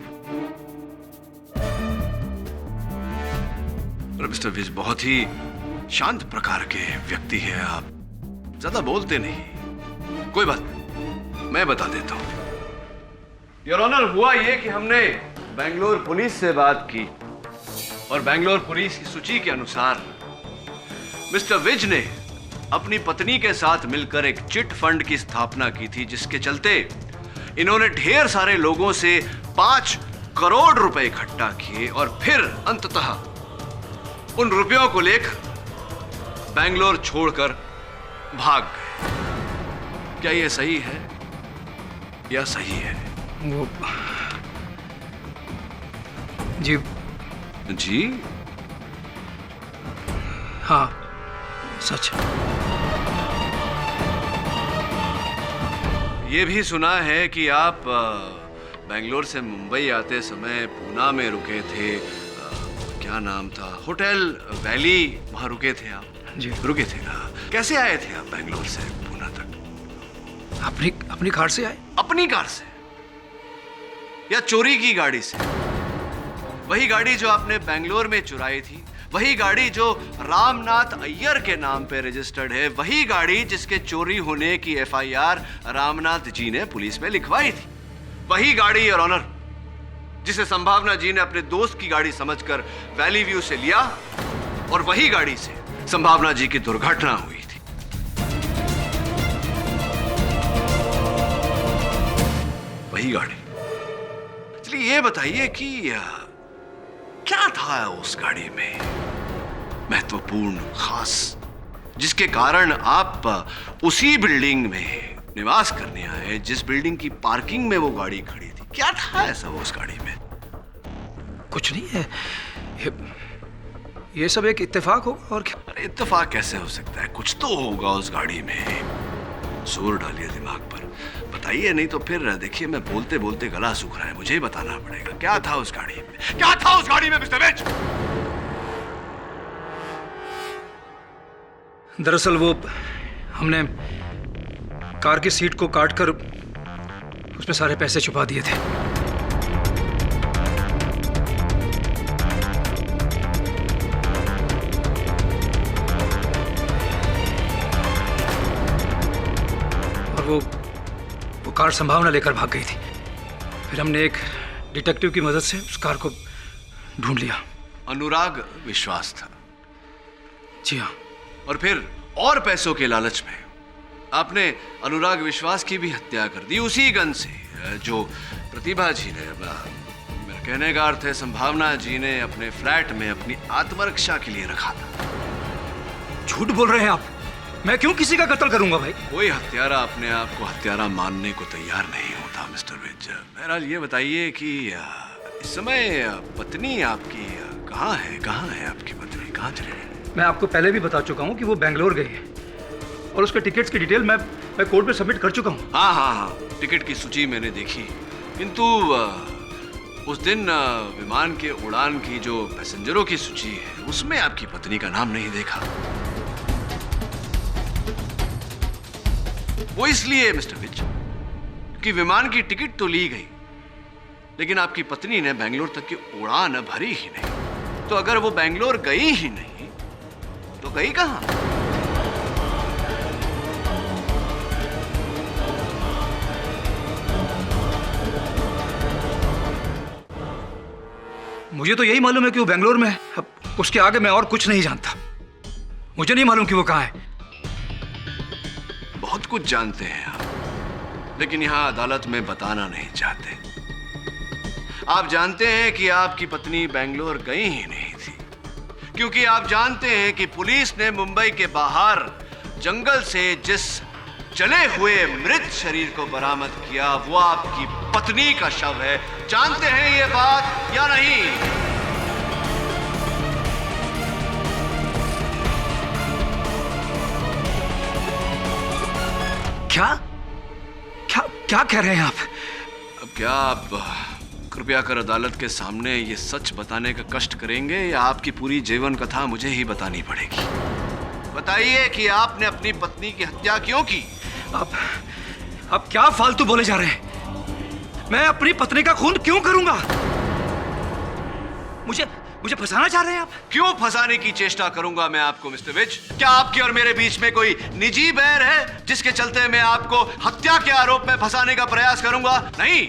मिस्टर विज बहुत ही शांत प्रकार के व्यक्ति हैं आप, ज्यादा बोलते नहीं। कोई बात नहीं, मैं बता देता हूँ। योर ऑनर, हुआ ये कि हमने बेंगलोर पुलिस से बात की और बेंगलोर पुलिस की सूची के अनुसार मिस्टर विज ने अपनी पत्नी के साथ मिलकर एक चिट फंड की स्थापना की थी, जिसके चलते इन्होंने ढेर सारे लोगों से 5 करोड़ रुपए इकट्ठा किए और फिर अंततः उन रुपयों को लेकर बेंगलोर छोड़कर भाग गए। क्या यह सही है या सही है? वो जी जी हाँ, सच। ये भी सुना है कि आप बेंगलोर से मुंबई आते समय पूना में रुके थे। क्या नाम था? होटल वैली, वहां रुके थे आप? जी, रुके थे। कैसे आए थे आप बेंगलोर से पूना तक? अपनी कार से आए। अपनी कार से या चोरी की गाड़ी से? वही गाड़ी जो आपने बेंगलोर में चुराई थी, वही गाड़ी जो रामनाथ अय्यर के नाम पे रजिस्टर्ड है, वही गाड़ी जिसके चोरी होने की FIR रामनाथ जी ने पुलिस में लिखवाई थी, वही गाड़ी योर ऑनर जिसे संभावना जी ने अपने दोस्त की गाड़ी समझकर वैली व्यू से लिया और वही गाड़ी से संभावना जी की दुर्घटना हुई थी। वही गाड़ी। चलिए ये बताइए कि क्या था उस गाड़ी में महत्वपूर्ण, खास? जिसके कारण आप उसी बिल्डिंग में निवास करने आए जिस बिल्डिंग की पार्किंग में वो गाड़ी खड़ी थी। क्या था ऐसा वो उस गाड़ी में? कुछ नहीं है, ये सब एक इत्तेफाक होगा और क्या। अरे इत्तेफाक कैसे हो सकता है? कुछ तो होगा उस गाड़ी में। जोर डालिए दिमाग पर, बताइए, नहीं तो फिर देखिए मैं बोलते बोलते गला सूख रहा है, मुझे ही बताना पड़ेगा। क्या था उस गाड़ी में? क्या था उस गाड़ी में मिस्टर विज? दरअसल वो हमने कार की सीट को काटकर उसमें सारे पैसे छुपा दिए थे। और वो कार संभावना लेकर भाग गई थी। फिर हमने एक डिटेक्टिव की मदद से उस कार को ढूंढ लिया। अनुराग विश्वास था। जी हाँ। और फिर और पैसों के लालच में आपने अनुराग विश्वास की भी हत्या कर दी उसी गन से जो प्रतिभा जी ने, मेरा कहने का अर्थ है संभावना जी ने अपने फ्लैट में अपनी आत्मरक्षा के लिए रखा था। झूठ बोल रहे हैं आप। मैं क्यों किसी का कत्ल करूंगा भाई? कोई हत्यारा अपने आप को हत्यारा मानने को तैयार नहीं होता मिस्टर विज। बहरहाल ये बताइए कि इस समय पत्नी आपकी कहाँ है आपकी पत्नी कहाँ चली गई? मैं आपको पहले भी बता चुका हूँ कि वो बेंगलोर गई है और उसके टिकट्स की डिटेल मैं कोर्ट में सबमिट कर चुका हूँ। हाँ, टिकट की सूची मैंने देखी, किंतु उस दिन विमान के उड़ान की जो पैसेंजरों की सूची है उसमें आपकी पत्नी का नाम नहीं देखा। वो इसलिए मिस्टर विज कि विमान की टिकट तो ली गई लेकिन आपकी पत्नी ने बेंगलोर तक की उड़ान भरी ही नहीं। तो अगर वो बेंगलोर गई ही नहीं तो गई कहां? मुझे तो यही मालूम है कि वो बेंगलोर में है। अब उसके आगे मैं और कुछ नहीं जानता। मुझे नहीं मालूम कि वो कहाँ है। बहुत कुछ जानते हैं आप, लेकिन यहां अदालत में बताना नहीं चाहते। आप जानते हैं कि आपकी पत्नी बेंगलोर गई ही नहीं थी क्योंकि आप जानते हैं कि पुलिस ने मुंबई के बाहर जंगल से जिस जले हुए मृत शरीर को बरामद किया वो आपकी पत्नी का शव है। जानते हैं ये बात या नहीं? क्या क्या क्या कह रहे हैं आप? अब क्या आप कृपया कर अदालत के सामने ये सच बताने का कष्ट करेंगे या आपकी पूरी जीवन कथा मुझे ही बतानी पड़ेगी? बताइए कि आपने अपनी पत्नी की हत्या क्यों की? आप क्या फालतू बोले जा रहे हैं? मैं अपनी पत्नी का खून क्यों करूंगा? मुझे फंसाना चाह रहे हैं आप? क्यों फंसाने की चेष्टा करूंगा मैं आपको मिस्टर विज? क्या आपके और मेरे बीच में कोई निजी बैर है जिसके चलते मैं आपको हत्या के आरोप में फंसाने का प्रयास करूंगा? नहीं।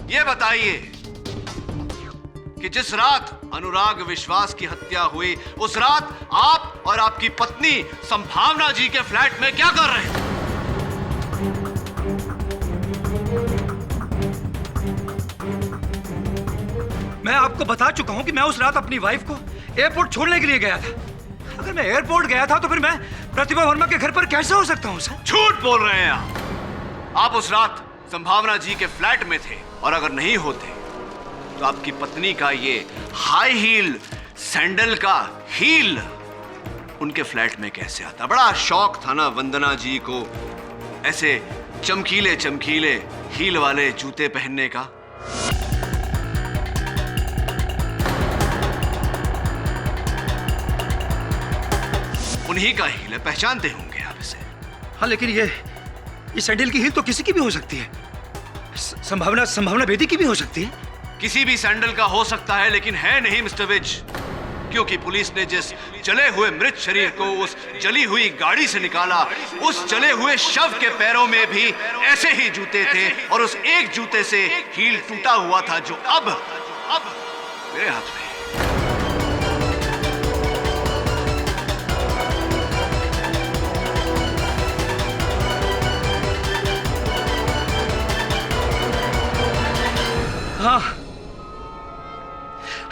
ये बताइए कि जिस रात अनुराग विश्वास की हत्या हुई उस रात आप और आपकी पत्नी संभावना जी के फ्लैट में क्या कर रहे थे? मैं आपको बता चुका हूं कि मैं उस रात अपनी वाइफ को एयरपोर्ट छोड़ने के लिए गया था। अगर मैं एयरपोर्ट गया था तो फिर मैं प्रतिभा वर्मा के घर पर कैसे हो सकता हूं सर? झूठ बोल रहे हैं आप उस रात संभावना जी के फ्लैट में थे और अगर नहीं होते तो आपकी पत्नी का ये हाई हील सैंडल का हील उनके फ्लैट में कैसे आता? बड़ा शौक था ना वंदना जी को ऐसे चमकीले चमकीले हील वाले जूते पहनने का। उन्हीं का हील है, पहचानते होंगे आप इसे। हाँ, लेकिन ये सैंडल की हील तो किसी की भी हो सकती है। संभावना बेदी की भी हो सकती है। किसी भी सैंडल का हो सकता है लेकिन है नहीं मिस्टर विज, क्योंकि पुलिस ने जिस जले हुए मृत शरीर को उस जली हुई गाड़ी से निकाला उस जले हुए शव के पैरों में भी ऐसे ही जूते थे और उस एक जूते से हील टूटा हुआ था जो अब मेरे हाथ में।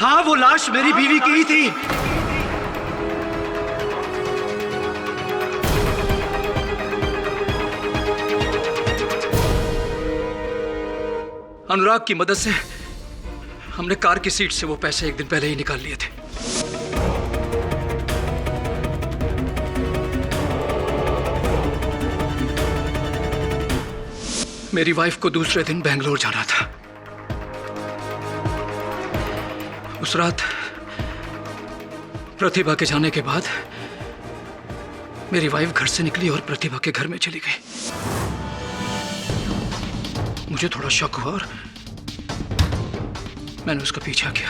हाँ, वो लाश मेरी बीवी की ही थी। अनुराग की मदद से हमने कार की सीट से वो पैसे एक दिन पहले ही निकाल लिए थे। मेरी वाइफ को दूसरे दिन बेंगलोर जाना था। उस रात प्रतिभा के जाने के बाद मेरी वाइफ घर से निकली और प्रतिभा के घर में चली गई। मुझे थोड़ा शक हुआ और मैंने उसका पीछा किया।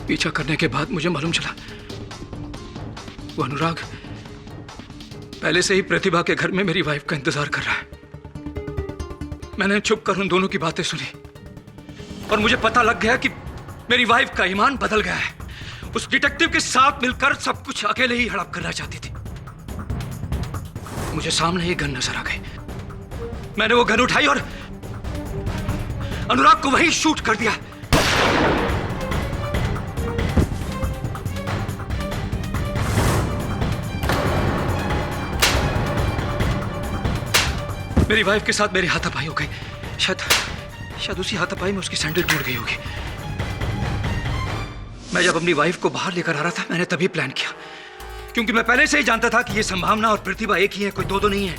पीछा करने के बाद मुझे मालूम चला वो अनुराग पहले से ही प्रतिभा के घर में मेरी वाइफ का इंतजार कर रहा है। मैंने छुप कर उन दोनों की बातें सुनी और मुझे पता लग गया कि मेरी वाइफ का ईमान बदल गया है। उस डिटेक्टिव के साथ मिलकर सब कुछ अकेले ही हड़प करना चाहती थी। मुझे सामने ही गन नजर आ गई। मैंने वो गन उठाई और अनुराग को वहीं शूट कर दिया। मेरी वाइफ के साथ मेरी हाथापाई हो गई। शायद उसी हाथापाई में उसकी सैंडल टूट गई होगी। मैं जब अपनी वाइफ को बाहर लेकर आ रहा था मैंने तभी प्लान किया, क्योंकि मैं पहले से ही जानता था कि ये संभावना और प्रतिभा एक ही है, कोई दो नहीं है।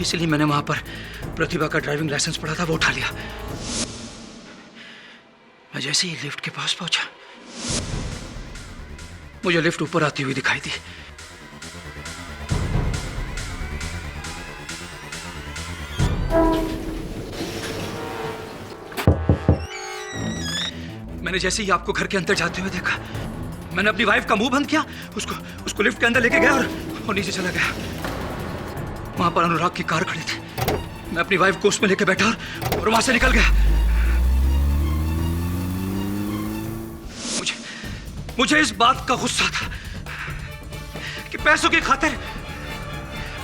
इसलिए मैंने वहां पर प्रतिभा का ड्राइविंग लाइसेंस पड़ा था, वो उठा लिया। मैं जैसे ही लिफ्ट के पास पहुंचा मुझे लिफ्ट ऊपर आती हुई दिखाई दी। मैंने जैसे ही आपको घर के अंदर जाते हुए देखा मैंने अपनी वाइफ का मुंह बंद किया, उसको लिफ्ट के अंदर लेके गया और नीचे चला गया। वहां पर अनुराग की कार खड़ी थी। मैं अपनी वाइफ को उसमें लेके बैठा और वहां से निकल गया। मुझे इस बात का गुस्सा था कि पैसों की खातिर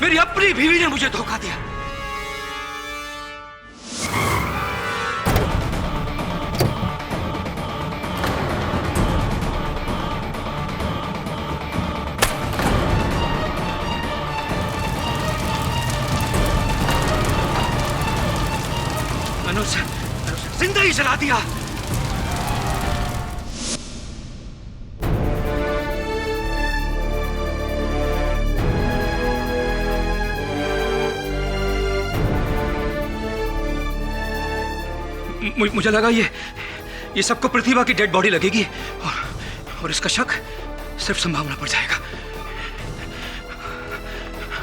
मेरी अपनी बीवी ने मुझे धोखा दिया। मैंने उसे जिंदा ही जला दिया। मुझे लगा ये सबको प्रतिभा की डेड बॉडी लगेगी और इसका शक सिर्फ संभावना पर जाएगा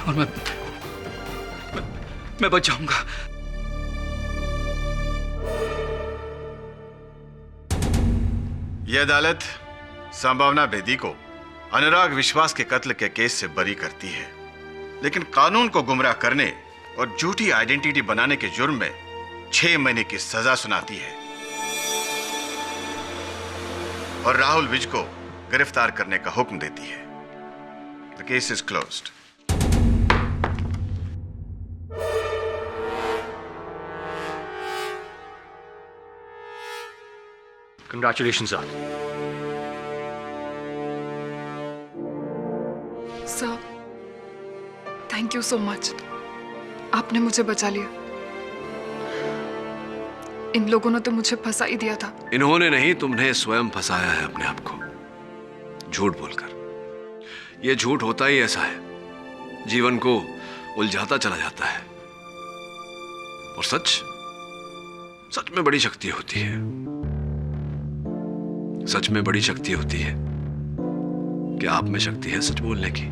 और मैं बच जाऊंगा। यह अदालत संभावना बेदी को अनुराग विश्वास के कत्ल के केस से बरी करती है, लेकिन कानून को गुमराह करने और झूठी आइडेंटिटी बनाने के जुर्म में 6 महीने की सजा सुनाती है और राहुल विज को गिरफ्तार करने का हुक्म देती है। The case is closed. Congratulations, sir. Sir, thank you so much. आपने मुझे बचा लिया। इन लोगों ने तो मुझे फंसा ही दिया था। इन्होंने नहीं, तुमने स्वयं फंसाया है अपने आप को झूठ बोलकर। यह झूठ होता ही ऐसा है, जीवन को उलझाता चला जाता है। और सच में बड़ी शक्ति होती है। सच में बड़ी शक्ति होती है कि आप में शक्ति है सच बोलने की।